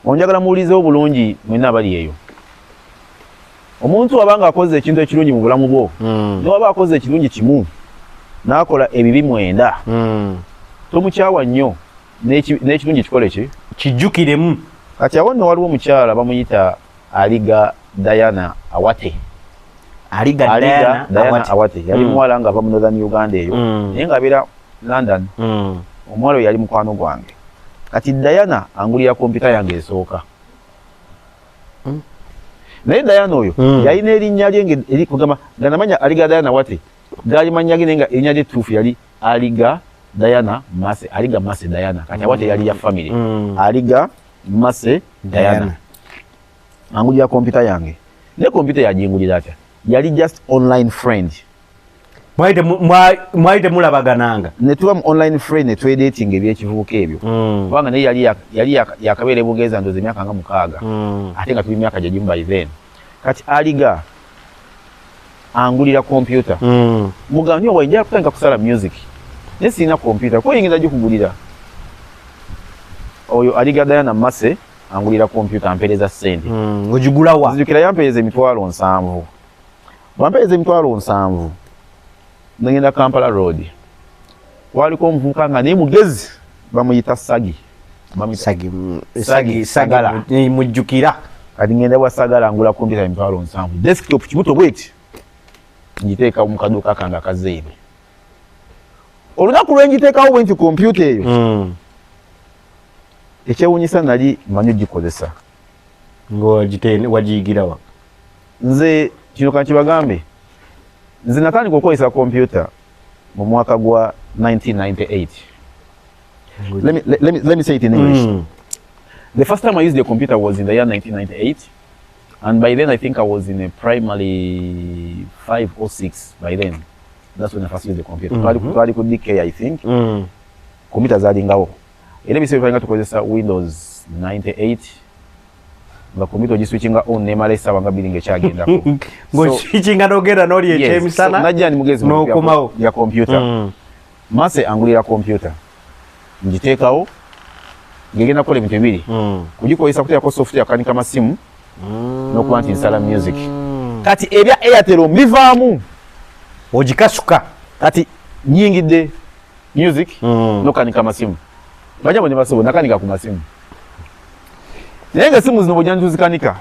onjagala muwulizewo bulungi mwena abali eyo omuntu wabanga akoze ekintu ekirungi mu bulamu bwo newaba akoze ekirungi kimu n'akola ebibi 9 tomukyawa nnyo n'ekirungi kikole ki kijjukiremu kati awo nno waliwo omukyala bamuyita Aliga Diana Awate Awate yali muwala nga ava mu Northern Uganda eyo naye ng'abeera London omuwala oyo yali mukwano gwange kati Diana angulira kompyuta yange esooka naye Diana oyo yalina erinnya lye eri kugamba nga namanya Aliga Diana Awate gaali mannya ge naye nga erinnya lye ettuufu yali Aliga Diana Mase Aliga Mase Diana kati Awate yali ya family Aliga Mase Diana angulira kompyuta yange ne kompyuta yagingulira atya yali just online friend mwaite mulabagananga ne tuba mu online friend ne twedating ebyekivubuka ebyo kubanga naye yali yakabeera Bugeza ndoze emyaka nga 6 ate nga tuli myaka gyagimu by then kati Aliga angulira kompyuta mugambye owa njala kutandika kusala music naye sirina kompyuta ko yingiza gikugulira oyo Aliga Diana Mase angulira kompyuta ampereza ssente ogigulawa nzijukira yampereza emitwalo 7 bampereza emitwalo 7 nagenda Kampala Road waliko omuvubuka nga naye mugezi bamuyita Sagala mujjukira kati ngenda wa Sagala angula kompyuta emitwalo 7 desktop kibuto bweti ngiteeka mu kaduuka kange akazeebe olunaku lwengiteekawo bwenti kompyuta eyo ekyewuunyisa nali manyi ogikozesa wagiyigirawa nze kino kankibagambe nze natandika okukozesa kompyuta mu mwaka gwa 1998 let me say it in English the first time I used a computer was in the year 1998 and by then I think I was in a primary 5 or 6 by then that's when I first used the computer twali ku DK I think computer zalingawo era biseera twalina tukozesa Windows 98 nga computer ogiswitchinga on nemala essaawa nga bbiri ng'ekyagendako ng'oswitchinga n'ogenda n'oli ekyemisana najja ndi mugezi n'okomawo ya computer Mase angulira computer ngiteekawo ng'egenda kukola ebintu bibiri kugikozesa kuteekako software akanika masimu n'okuba nti nsala music kati ebya Airtel mbivaamu ogikasuka kati nyingidde music n'okanika masimu bajabo ne basobo nakanika ku masimu naye nga simu zino bwojja ntuzikanika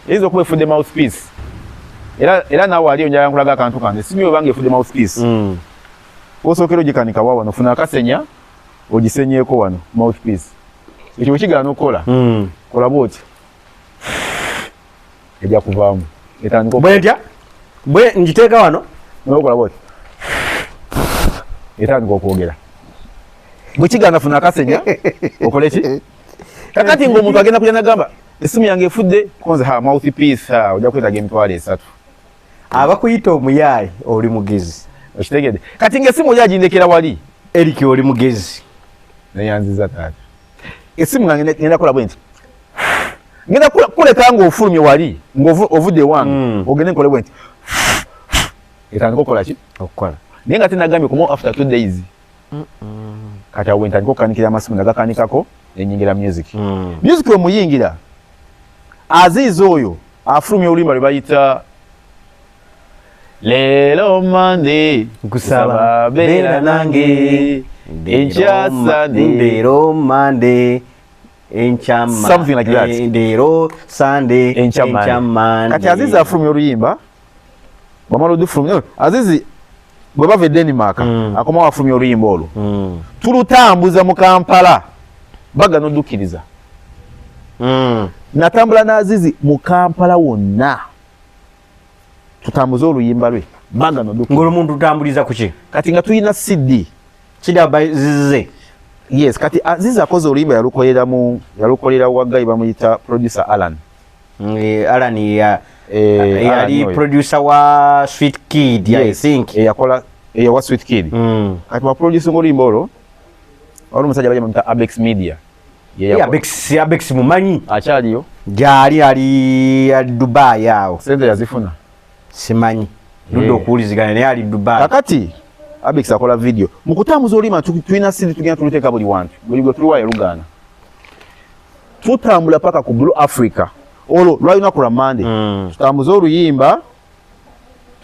eyinza okuba efudde mouthpiece era naawe ali onjala nkulaga akantu kange simu yo banga efudde mouthpiece osookera ogikanika wa wano ofuna akasenya ogisenyeeko wano mouthpiece ekyo bwe kigaana okukola kola bwoti ejja kuvaamu etandika bwentya bwe njiteeka wano nokola bwoti etandika okwogera bwekiganda funa akasenya okole ki kakati ng'omuntu agenda kujja nagamba esimu yange efudde konze mouthpiece ojja kwetaga emitwalo 3 abakuyita omuyaayi oli mugezi okitegedde kati ng'esimu oli agindekera wali eriki oli mugezi neyanziza taata esimu gange ngenda kola bwe nti ngenda kuleka ng'ofulumye wali ng'ovudde wange ogende nkole bwe nti etandika okukola ki okukola naye nga tenagambye kumo after 2 days kati awo bwentandika okukanikira amasimu nagakanikako enyingira music music wemuyingira Aziz oyo afulumya oluyimba lwe bayita leero Monday kusaba beera nange enkya Sunday leero Monday enkya something like that leero Sunday enkya Monday kati Aziz afulumya oluyimba bamala odufulumya Aziz bwe bava e Denmark akomawo afulumya oluyimba olwo tulutambuza mu Kampala baga noddukiriza natambula n'Azizi mu Kampala wonna tutambuza oluyimba lwe baga noddukiriza ng'olumuntu tutambuliza ku ki kati nga tulina CD kidabazize yes kati Azizi akoze oluyimba yalukolera waggayi bamuyita producer Alan Alan yali producer wa Sweet Kid I think eyakola eyawa Sweet Kid kati wa producer oluyimba olwo wali omusajja bajja Abex Media Abex mumanyi akyaliyo gyali ali Dubai awo sente yazifuna simanyi ludde okuwulizigana naye ali Dubai kakati Abex akola video mu kutambuza oluyimba tulina CD tugenda tuluteeka buli wantu buli gwe tuliwayo Luganda tutambula paka ku Blue Africa olwo lwalunaku lwa Monday tutambuza oluyimba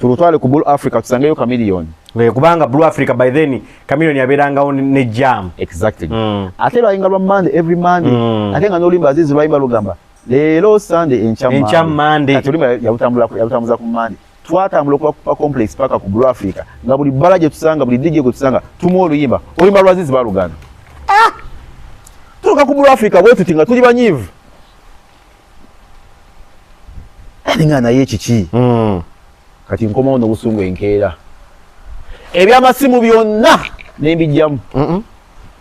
tulutwale ku Blue Africa tusangeyo Chameleone kubanga Blue Africa by then Chameleone yabeerangawo ne jam exactly ate lwayinga lwa Monday every Monday ate nga n'oluyimba Aziz lwayimba lugamba leero Sunday enkya Monday ate oluyimba yalutambuza ku Monday twatambula okuba complex paka ku Blue Africa nga buli bbala gye tusanga buli DJ gye tusanga tumuwa oluyimba oluyimba lwa Aziz baluganda tutuuka ku Blue Africa bwe tuti nga tuli banyiivu nga naye ekiki kati nkomawo n'obusungu enkeera ebyamasimu byonna nembijjamu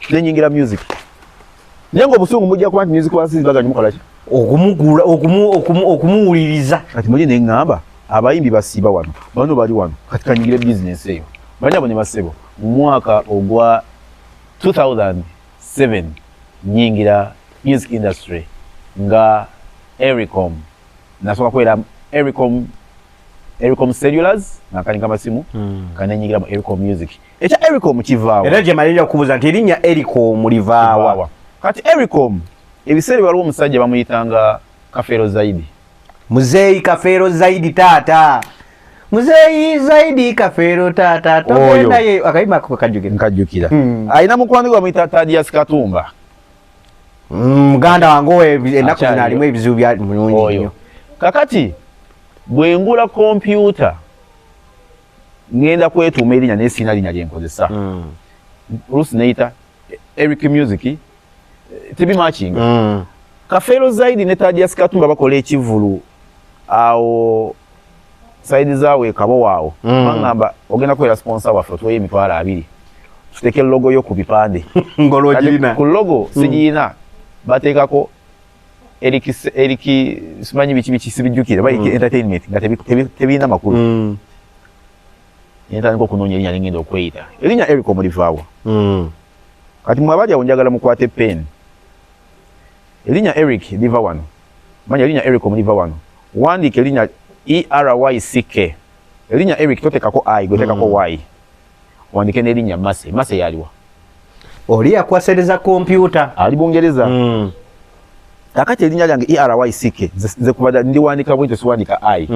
nenyingira music naye ng'obusungu mujja kuba nti music Aziz baganya mukola ki okumugula okumuwuliriza kati muje neŋŋamba abayimbi basiiba wano bano bali wano kati kanyingire bizinesi eyo banyabo ne basebo mu mwaka ogwa 2007 nyingira music industry nga Ericom nasoka kwera Ericom Cellulars nakanika masimu kanenyigira mu Ericom Music ekya Ericom kivaawa era gye malira okubuuza nti erinnya Ericom livaawa kati Ericom ebiseera waliwo omusajja bamuyitanga Kafero Zaidi muzeeyi Kafero Zaidi taata muzeeyi Zaidi Kafero taata togenda ye akayima nkajjukira alina mukwano gwe bamuyita Thaddeus Katumba muganda wange ennaku zino alimu ebizibu bya mulungi nnyo kakati bwengula kompyuta ngenda kwetuuma erinnya naye sirina linnya lye nkozesa oluusi neyita Eric Music tebimatchinga Kafero Zaidi ne Thaddeus Katumba bakola ekivulu awo saidi zaawe kabo waawo bangamba ogenda kwera sponsor waffe tuweyo emitwalo 2 tuteke logo yo ku bipande ngologirina ku logo sigirina bateekako Eriki simanyi biki sibijjukire bayike entertainment nga tebiina makulu yentandika okunoonya erinnya lingenda okweyita erinnya Ericom livaawa kati mwabali awo njagala mukwate pen erinnya Eric liva wano manya erinnya Ericom liva wano wandiika erinnya ERYCK erinnya Eric totekako I gotekako Y wandike n'erinnya Mase yaliwa oli yakwasereza kompyuta ali Bungereza kakati erinnya lyange ERYCK nze kubada ndiwandika bwintyo siwandika I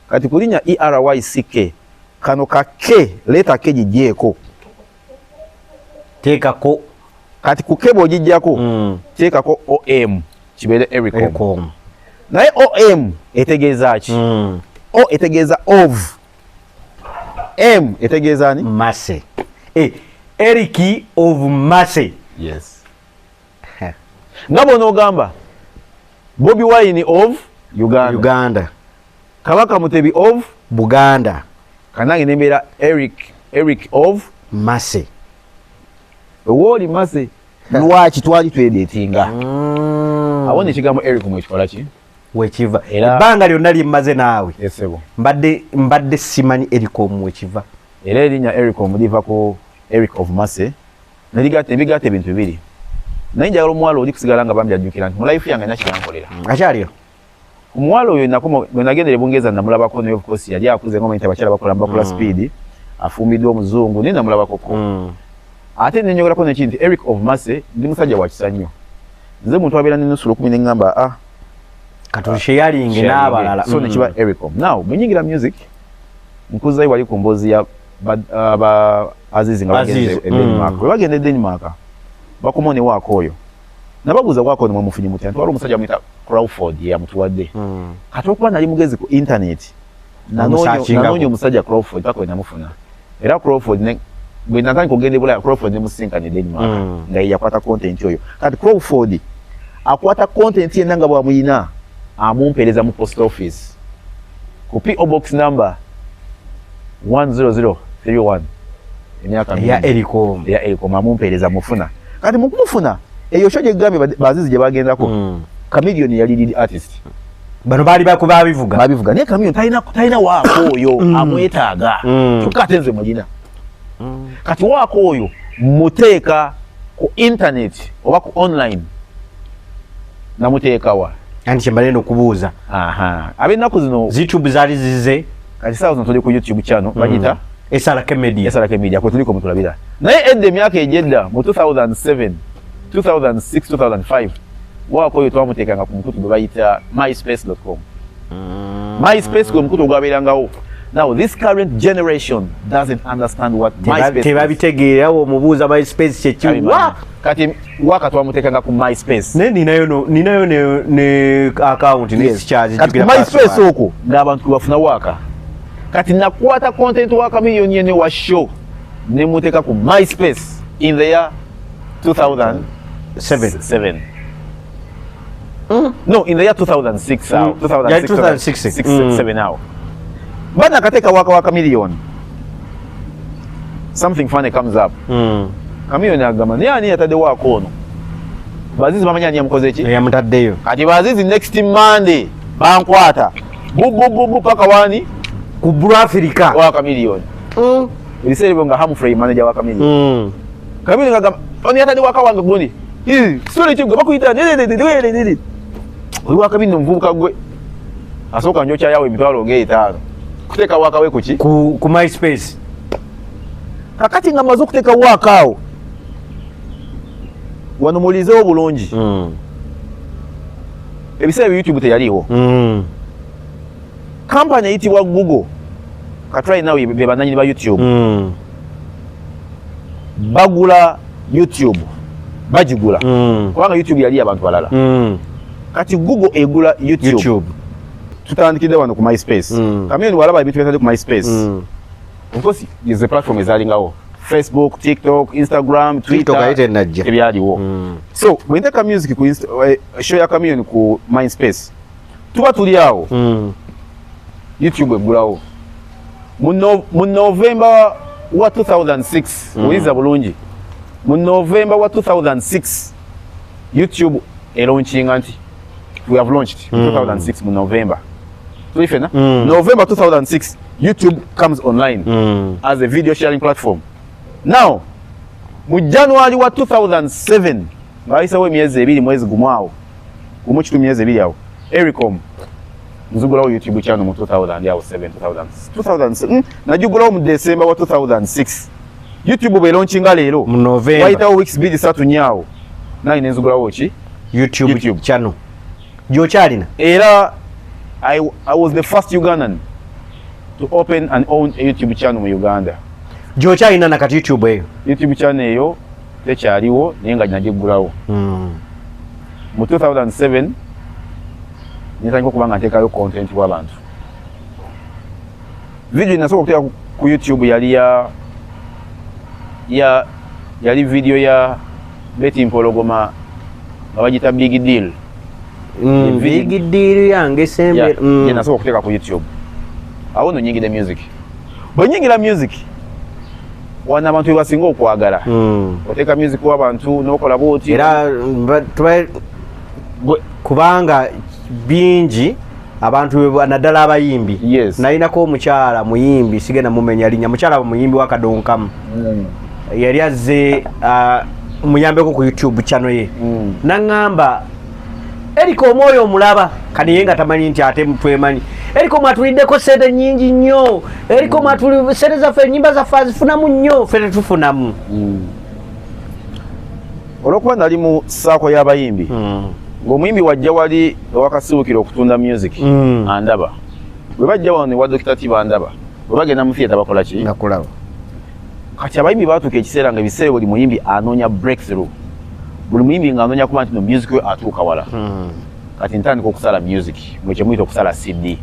kati ku linnya ERYCK kano ka K leta K gijjeeko teekako kati ku K bw'ogijjako teekako OM kibeere Ericom naye OM etegeeza ki O etegeeza of M etegeeza ani Mase Eric of Mase yes nga bonoogamba Bobi Wine of Uganda Kabaka Mutebi of Buganda. Kanange nembera Eric of Massey. Owoli Massey. Lwaki twali twedetinga. Awone kigambo Eric mwekikola ki? Wekiva. Ebbanga lyonna limmaze naawe. Esebo. Mbadde simanyi Eric omwekiva. Era erinnya Eric omuliva ko Eric of Massey. Ebigatte ebintu bibiri. Naye njagala omuwala oli kusigala nga bambyajjukira nti mu life yange nakyankolera. Akyaliyo. Omuwala oyo bwe nagendera Bungereza namulabako naye of course yali akuze ng'omanyi abakyala bakola speed. Afumbiddwa omuzungu naye namulabako. Ate nenyogerako nekinti Eric of Massey ndi musajja wa kisa nnyo. Nze muntu abeera n'ennusu 10 ne ngamba sharing n'abalala. So nekiba Eric of. Now bwe nyingira music nkuzayo wali ku mboozi ya Azizi nga bagende e Denmark. Bwe bagende e Denmark bakomone waako oyo. Nababuuza waako ne mufunye mutya nti wali omusajja mwita Crawford yamutuwadde. Kati okuba nali mugezi ku internet nanoonya omusajja Crawford paka we namufuna. Era Crawford bwe natandika okugenda e Bulaaya Crawford ne musinkana e Denmark nga ye yakwata content oyo. Kati Crawford akwata content yenna nga bwamuyina amumpeereza mu post office ku PO box number 10031 emyaka ya Ericom amumpeereza mufuna. Kati mukumufuna eyo shoje gambe bazizi gye bagendako Chameleon yali lead artist. Bano baali babivuga naye Chameleon talina waako oyo amwetaaga kyokka ate nze mulina. Kati waako oyo muteeka ku internet oba ku online namuteekawa. Anti kyembale n'okubuuza. Ab'ennaku zino YouTube zaali zize. Kati saawa zino tuli ku YouTube channel bagita SRK Media kwe tuliko mutulabira. Naye edda emyaka egyedda mu 2007 2006 2005 waako oyo twamuteekanga ku mukutu gwe bayita myspace.com. MySpace gwe mukutu ogwabeerangawo. Now this current generation doesn't understand what MySpace is. Tebabitegeera omubuuza MySpace kyekiwa. Kati waka twamuteekanga ku MySpace. Ne ninayo ne account ne charge. Kati MySpace okwo ng'abantu bafuna waka. Kati nakwata content wa Chameleon yene wa show ne muteeka ku MySpace in the year 2007. No, in the year 2006. 2006 now. Bana kateka waka Chameleon. Something funny comes up. Chameleon agamba yani yatade wako ono. Bazizi bamanya ani yamukoze ki? Yamutaddeyo. Kati bazizi next Monday bankwata. Bu paka wani ku Blue Africa wa Chameleon. Ebiseera nga Humphrey manager wa Chameleon. Chameleon agamba oni yatade waka wange gundi. Story cyo bakuyita nene. Oyo waka bino mvubuka gwe. Asoka njocha yawe emitwalo ng'etaano. Kuteka waka we kuki? Ku MySpace. Kakati nga mazo kuteka waka awo. Wano mulizeewo bulungi. Ebiseera YouTube teyaliwo. Kampani eyitibwa Google. Katrai nawe be bananyini ba YouTube. Bagula YouTube. Bajigula. Kubanga YouTube yali abantu balala. Kati Google egula YouTube. Tutandikidde wano ku MySpace. Chameleon walaba ebintu byatadde ku MySpace. Of course, is the platform ezalingawo. Facebook, TikTok, Instagram, Twitter. Ebyaliwo. So, when you take music ku show ya Chameleon ku MySpace. Tuba tuli awo. YouTube egulawo. Mu November wa 2006, uliza bulungi. Mu November wa 2006, YouTube launching anti. We have launched in 2006 mu November. November 2006, YouTube comes online as a video sharing platform. Now, mu January wa 2007, ngaisa we miezi ebiri mwezi gumwao. Umuchitu miezi ebiri awo. Ericom nzugulawo YouTube channel mu 2007. Najugulawo mu December wa 2006. YouTube be launching leero mu November. Waitawo weeks bidi satu nyaawo. Nayi nenzugulawo ki? YouTube channel. Gyochalina. Era I was the first Ugandan to open and own a YouTube channel in Uganda. Gyochalina na kati YouTube eyo. YouTube channel eyo tekyaliwo naye nga nagigulawo. Mu 2007 nitandika okuba nga nteekayo content w'abantu. Video nasooka okuteeka ku YouTube yali video ya Betty Mpologoma nga bagita Big Deal. big deal yange sembe ye nasobola okuteeka ku YouTube awo no nyingira music bwe nyingira music wana abantu basinga okwagala oteeka music w'abantu n'okola bwoti era kubanga bingi abantu naddala abayimbi nayinako omukyala muyimbi sigenda mumenya linnya mukyala muyimbi wakadonkamu yali azze muyambeko ku YouTube channel ye naŋŋamba Eriko omwoyo omulaba kani yenga tamanyi nti ate mutwemanyi Eriko mwatuliddeko sente nyingi nnyo Eriko mwatuli sente zaffe ennyimba zaffe azifunamu nnyo ffe tetufunamu olwokuba nali mu ssaako y'abayimbi ng'omuyimbi wajja wali ewakasiwukira okutunda music andaba bwe bajja wano ewa Dr. Tiba andaba bwe bagenda mu theatre bakola ki nakulaba kati abayimbi baatuuka ekiseera nga ebiseera buli muyimbi anoonya breakthrough buli muyimbi ng'anoonya kuba nti no music we atuuka wala kati ntandika okusala music mwe kyemuyita okusala CD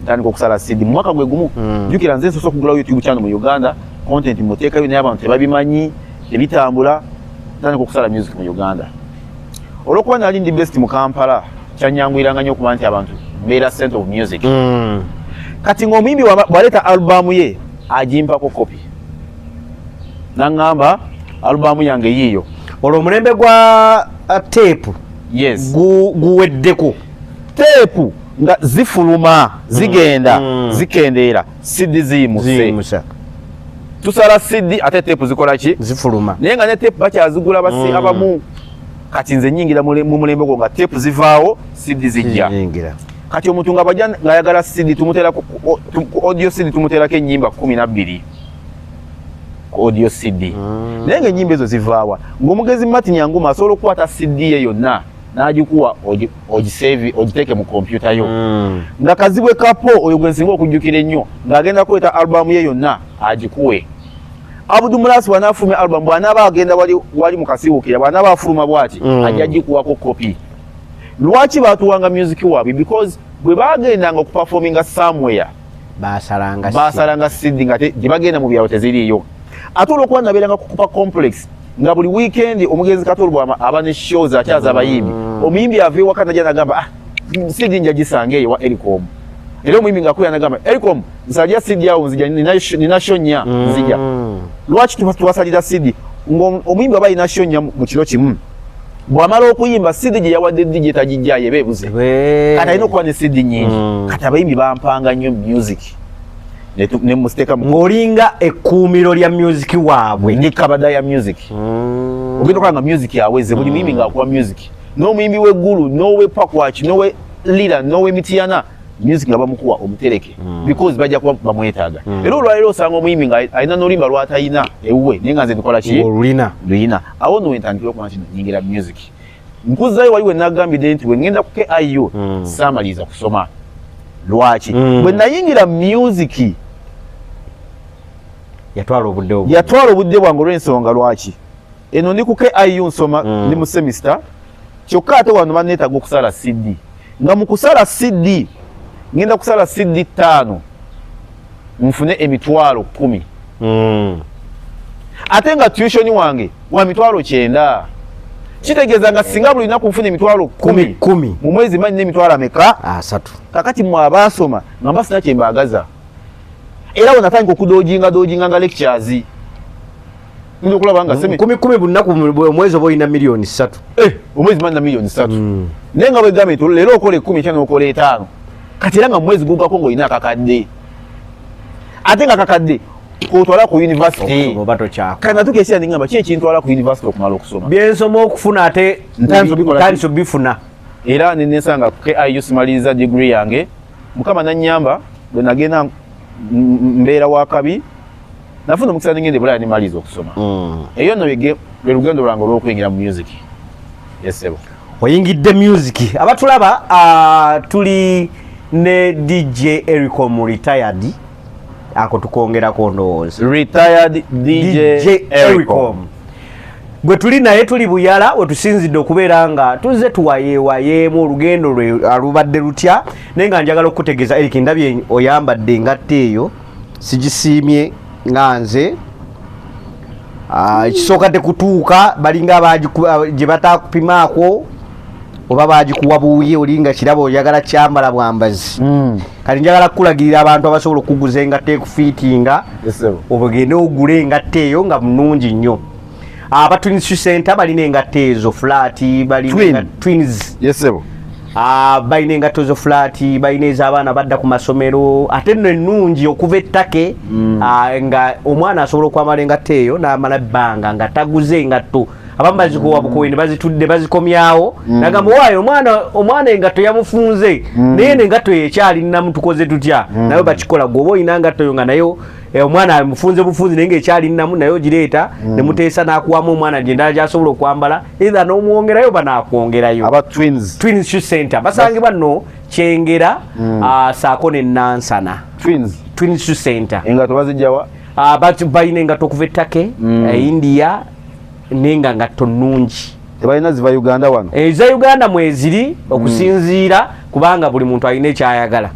ntandika okusala CD mu mwaka gwe gumu jjukira nze nsoose okugulawo YouTube channel mu Uganda content muteekayo naye abantu tebabimanyi tebitambula ntandika okusala music mu Uganda olwokuba nali ndi best mu Kampala kyanyanguyiranga nnyo okuba nti abantu mbeera center of music kati ng'omuyimbi bw'aleeta albamu ye agimpako copy naŋŋamba albamu yange yiiyo olwo omulembe gwa tape guweddeko tape nga zifuluma zigenda zikendeera CD ziyimusa tusala CD ate tape zikola ki zifuluma naye nga ne tape bakyazigula basi abamu kati nze nyingira mu mulembe gwo nga tape zivaawo CD zijja kati omuntu nga bajja ng'ayagala CD tumuteerako audio CD tumuteerako ennyimba 12 audio CD naye ng'ennyimba ezo zivaawa ng'omugezi Martin Nyanguma asobola okukwata CD ye yonna n'agikuwa ogisave ogiteeke mu kompyuta yo nga kazibwe kapo oyo gwe nsinga okujjukira ennyo ng'agenda kuleeta albamu ye yonna agikuwe Abdul Mulasi bw'anaafuluma albamu bw'anaaba agenda wali mu kasiwukira bw'anaaba afuluma bw'ati ajja gikuwako kopi lwaki baatuwanga music waabwe because bwe baagendanga okuperforminga somewhere baasalanga CD nga gye bagenda mu byalo teziriiyo ate olwokuba nabeeranga kukupa complex nga buli weekend omugenzi Katolbwa aba ne shows akyaza abayimbi omuyimbi ava ewaka najja nagamba CD nja gisanga eyo wa Ericom era omuyimbi ng'akuya nagamba Ericom nsalira CD awo nzija nina show nnya nzija lwaki tubasalira CD ng'omuyimbi aba alina show nnya mu kiro kimu bw'amala okuyimba CD gye yawadde DJ tagijjayo eba ebuze kati alina okuba ne CD nnyingi kati abayimbi bampanga nnyo music ne musteka ng'olinga ekkuumiro lya music waabwe ndi kabada ya music ogenda okulaba nga music yaweze buli muyimbi ng'akuwa music n'omuyimbi w'eggulu n'owe Pakwach n'owe Lira n'owe Mityana music nga bamukuwa omutereke because bajja kuba bamwetaaga era olwaleero osanga omuyimbi nga alina n'oluyimba lw'atalina ewuwe naye nga nze ndikola ki luyina awo nno wentandikira okuba nti nyingira music nkuzzayo wali we nagambidde nti bwe ngenda ku KIU saamaliriza kusoma lwaki bwe nayingira music yatwala obudde bwange olw'ensonga lwaki eno ndi ku KIU nsoma ndi mu semester kyokka ate wano baneetaaga okusala CD nga mu kusala CD ngenda kusala CD 5 nfune emitwalo 10 ate nga tuition wange wa mitwalo 9 kitegeeza nga singa buli lunaku nfuna emitwalo 10 mu mwezi manyi n'emitwalo ameka 3 kakati mmwe abaasoma nga mba sina kye mbaagaza era we natandika okudoojinga nga lectures nja okulaba nga 10 buli lunaku omwezi oba olina miliyoni 3 omwezi manyi na miliyoni 3 naye nga bwegambye nti leero okola 10 ekya n'okola 5 kati era nga mwezi gugako ng'olina akakadde ate nga akakadde kotwala ku university kati natuuka ekiseera ningamba ki ekintwala ku university okumala okusoma byensoma okufuna ate ntandise bifuna era nensanga KIU simaliriza degree yange mukama nannyamba bwe nagenda mbeera wakabi nafuna omukisa ningende bulaya nimaliriza okusoma eyo nno lwe lugendo lwange olw'okuyingira mu music yesebo oyingidde music abatulaba tuli ne DJ Ericom retired ako tukongerako ndowooza retired DJ Ericom gwe tuli naye tuli Buyala wetusinzidde okubeera nga tuzze tuwayeewayeemu olugendo lwe alubadde lutya naye nga njagala okutegeeza Eric ndabye oyambadde engatta eyo sigisiimye nga nze ekisooka tekutuuka balinga gye bataakupimaako oba bagikuwa buuye olinga kirabo oyagala kyambala bwambazi kati njagala kukulagirira abantu abasobola okuguza engatte ekufiitinga obugende ogule engatte eyo nga munungi nnyo aba Twins Center balina engatte ezo flat balina twins balina engatte ezo flat balina ez'abaana badda ku masomero ate nno ennungi okuva ettake nga omwana asobola okwambala engatte eyo n'amala ebbanga nga taguze engatto abamu bazikuwa bukowe ne bazitudde bazikomyawo nagamba waayo omwana engatto yamufunze naye n'engatto yekyali nnamu tukoze tutya nayo bakikola gwoba olina engatto yo nga nayo omwana amufunze bufunzi naye ng'ekyali nnamu naye ogireeta ne muteesa n'akuwamu omwana gyendala gy'asobola okwambala either n'omwongerayo banaakwongerayo aba Twins Center basangibwa nno Kyengera saako ne Nansana Twins Center engatto bazijjawa balina engatto okuva ettake India nenga ngatto nnungi tebalina ziva Uganda wano eza Uganda mweziri okusinziira kubanga buli muntu alina ekyayagala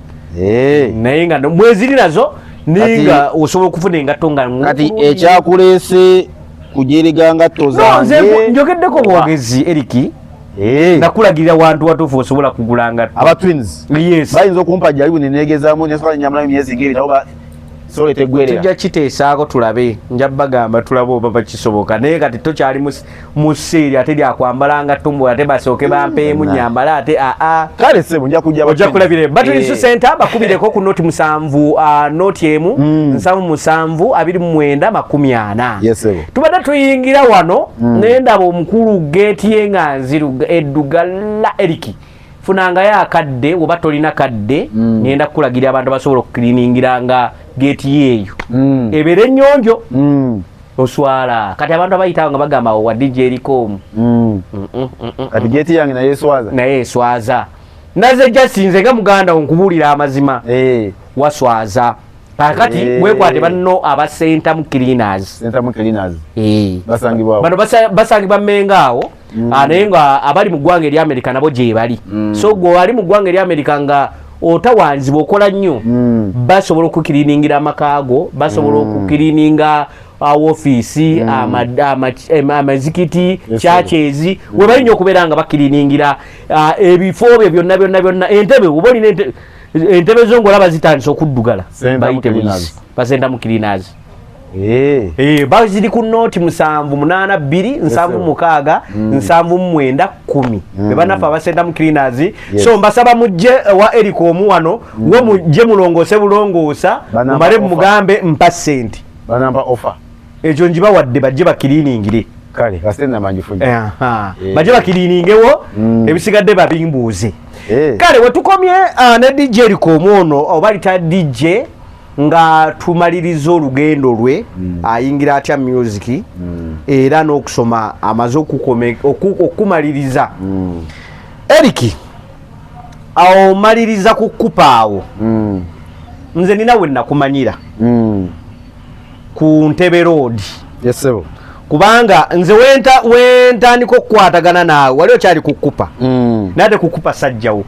naye nga mweziri nazo nenga osobola okufuna engatto nga kati ekyakuleese kujeerega ngatto zange njogeddeko bwogezi Eriki nakulagirira wantu watuufu osobola kugula ngatto aba Twins bayinza okumpa jali bwe neegezaamu nesobola nyamulayo myezi ngeri oba sole tegwerera tujja kiteesaako tulabe nja bagamba tulabe oba bakisoboka naye kati tokyali mu seeri ate lyakwambala ngatto mbu ate basooke bampeemu nyambala ate kale sebo nja kujja ojja kulabire Twins Center bakubireko ku noti 7 noti emu 779 tubadde tuyingira wano nendaba omukulu geeti y'enganzi eddugala Eriki funangayo akadde oba tolina kadde ngenda kukulagira abantu basobola okukiriningiranga geeti yeeyo ebeera ennyonjo oswala kati abantu abayitawo nga bagamba wa DJ erikoomu kati geeti yange naye eswaza naze jasinze nga muganda onkubuulira amazima waswaza kati wekwate banno aba Center Cleaners bano basangibwa Mmengo naye nga abali mu ggwanga eri America nabo gye bali so gwe ali mu ggwanga eri America nga otawanzibwa okola nnyo basobola okukiriningira amakaago basobola okukirininga ofiisi amazikiti churches we bali nnyo okubeera nga bakiriningira ebifo bye byonna entebe oba olina entebe zo ng'olaba zitandise okuddugala bayite ba Center Cleaners baziri ku noti 782767910 bebanafa aba Center Cleaners so mbasaba mujje wa Erikoomu wano wo mujje mulongoose bulongoosa mumale mugambe mpa sente banamba offer ekyo njibawadde bajje bakiriningire kale kasenda manjifunye bajje bakiriningewo ebisigadde babimbuuze kale wetukomye ne DJ Erikoomu ono oba lita DJ nga tumaliriza olugendo lwe ayingira atya music era n'okusoma amaze okumaliriza Eriki awo maliriza kukupa awo nze nina we nakumanyira ku Ntebe Road kubanga nze wentandika okukwatagana naawe wali okyali kukupa nate kukupa sajjawo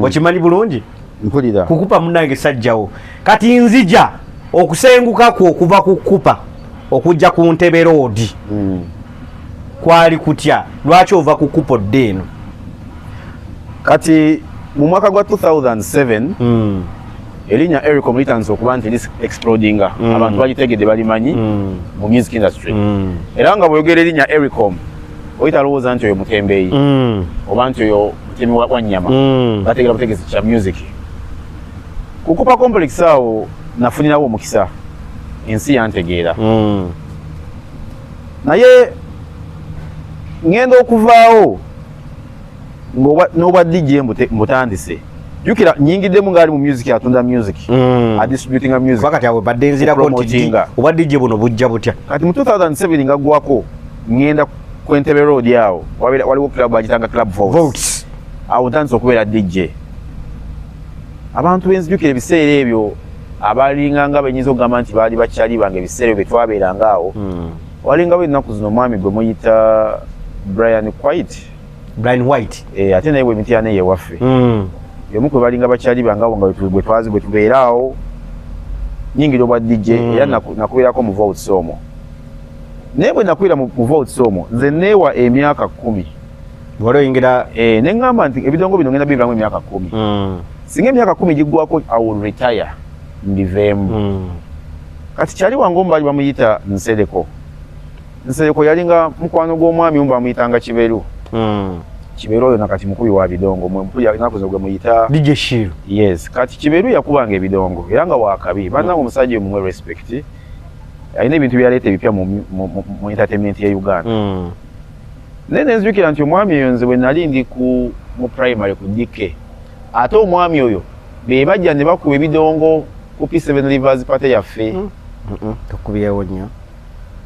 okimanyi bulungi mpulira kukupa munange sajjawo kati nzija okusengukako okuva kukupa okujja ku Ntebe Road kwali kutya lwaki ova kukupa oddeeno kati mu mwaka gwa 2007 elinya Ericom litandise okuba nti explodinga abantu bagitegedde balimanyi mu music industry era nga bweyogera elinya Ericom oyita lowooza nti oyo mutembeeyi oba nti oyo mutemi wa nnyama bategera butegezi kya music kukupa complex awo nafunirawo omukisa ensi yantegeera naye ngenda okuvaawo n'obwa DJ mbutandise jukira nyingiddemu ngaali mu music atunda music adistributinga music wakati awe badde nzirako nti obwa DJ buno bujja butya kati mu 2007 nga gwako ngenda ku Ntebe Road awo waliwo club agitanga Club Votes awo ntandise okubeera DJ abantu benzijukira ebiseera ebyo abalinga nga benyinza okugamba nti baali bakyali bange ebiseera ebyo twabeeranga awo walingawo ennaku zino mwami gwe muyita Brian White ate naye bwemityana eyewaffe yomu kwe balinga bakyali bangawo nga bwe tubeeraawo nyingira obwa DJ era nakubeerako mu Votes omwo naye bwe nakwira mu Votes omwo nze neewa emyaka 10 bwalo yingira ne ngamba nti ebidongo bino ngenda bivaamu emyaka 10 singa emyaka 10 giggwako I will retire mbiveemu kati kyali wange omu baali bamuyita Nsereko yalinga mukwano gw'omwami omu bamuyitanga Kiberu Kiberu oyo nakati mukubi wa bidongo mukubi nakuza gwe muyita DJ Shiru. Yes, kati Kiberu yakubanga ebidongo era nga wakabi bana omusajja omwe respect ayina ebintu byaleeta ebipya mu entertainment ya Uganda. Nene nzijukira nti omwami oyo nze bwe nali ndi mu primary ku DK ate omwami oyo be bajja ne bakuba ebidongo ku P7 Rivers Party yaffe. Tukubiyewo nnyo.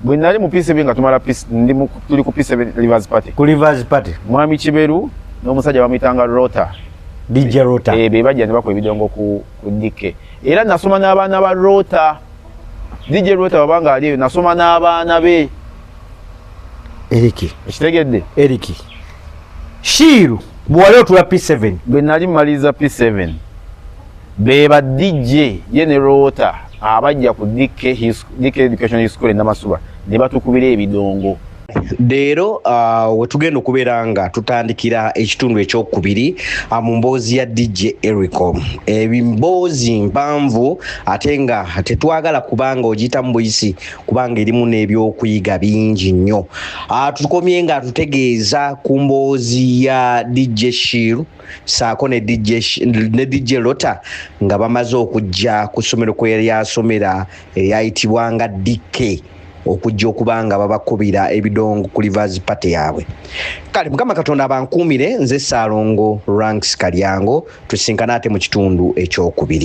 Bwe nali mu P7 nga tumala tuli ku P7 Rivers Party. Ku Rivers Party. Mwami Kiberu n'omusajja bamuyitanga Rota. DJ Rota. Be bajja ne bakuba ebidongo ku DK. Era nasoma n'abaana ba Rota. DJ Rota babanga aliyo nasoma n'abaana be. Eriki. Ekitegedde? Eriki. Shiru bwale otula P7. Bwe nali maliza P7. Be ba DJ ye ne Rota abajja ku DK Education School e Namasuba ne batukubira ebidongo. Leero wetugenda okubeera nga tutandikira ekitundu ekyokubiri mu mboozi ya DJ Ericom. Ebimboozi mpanvu ate nga tetwagala kubanga ogiyita mu buyisi kubanga erimu n'ebyokuyiga bingi nnyo. Tukomye nga tutegeeza ku mboozi ya DJ Shiru saako ne DJ Rota nga bamaze okujja ku ssomero kwe yali asomera eryayitibwanga DK okujja okubanga babakubira ebidongo ku Rivers Party yaabwe. Kale Mukama Katonda abankuumire, nze Saalongo Ranks Kalyango, tusinkana ate mu kitundu ekyokubiri.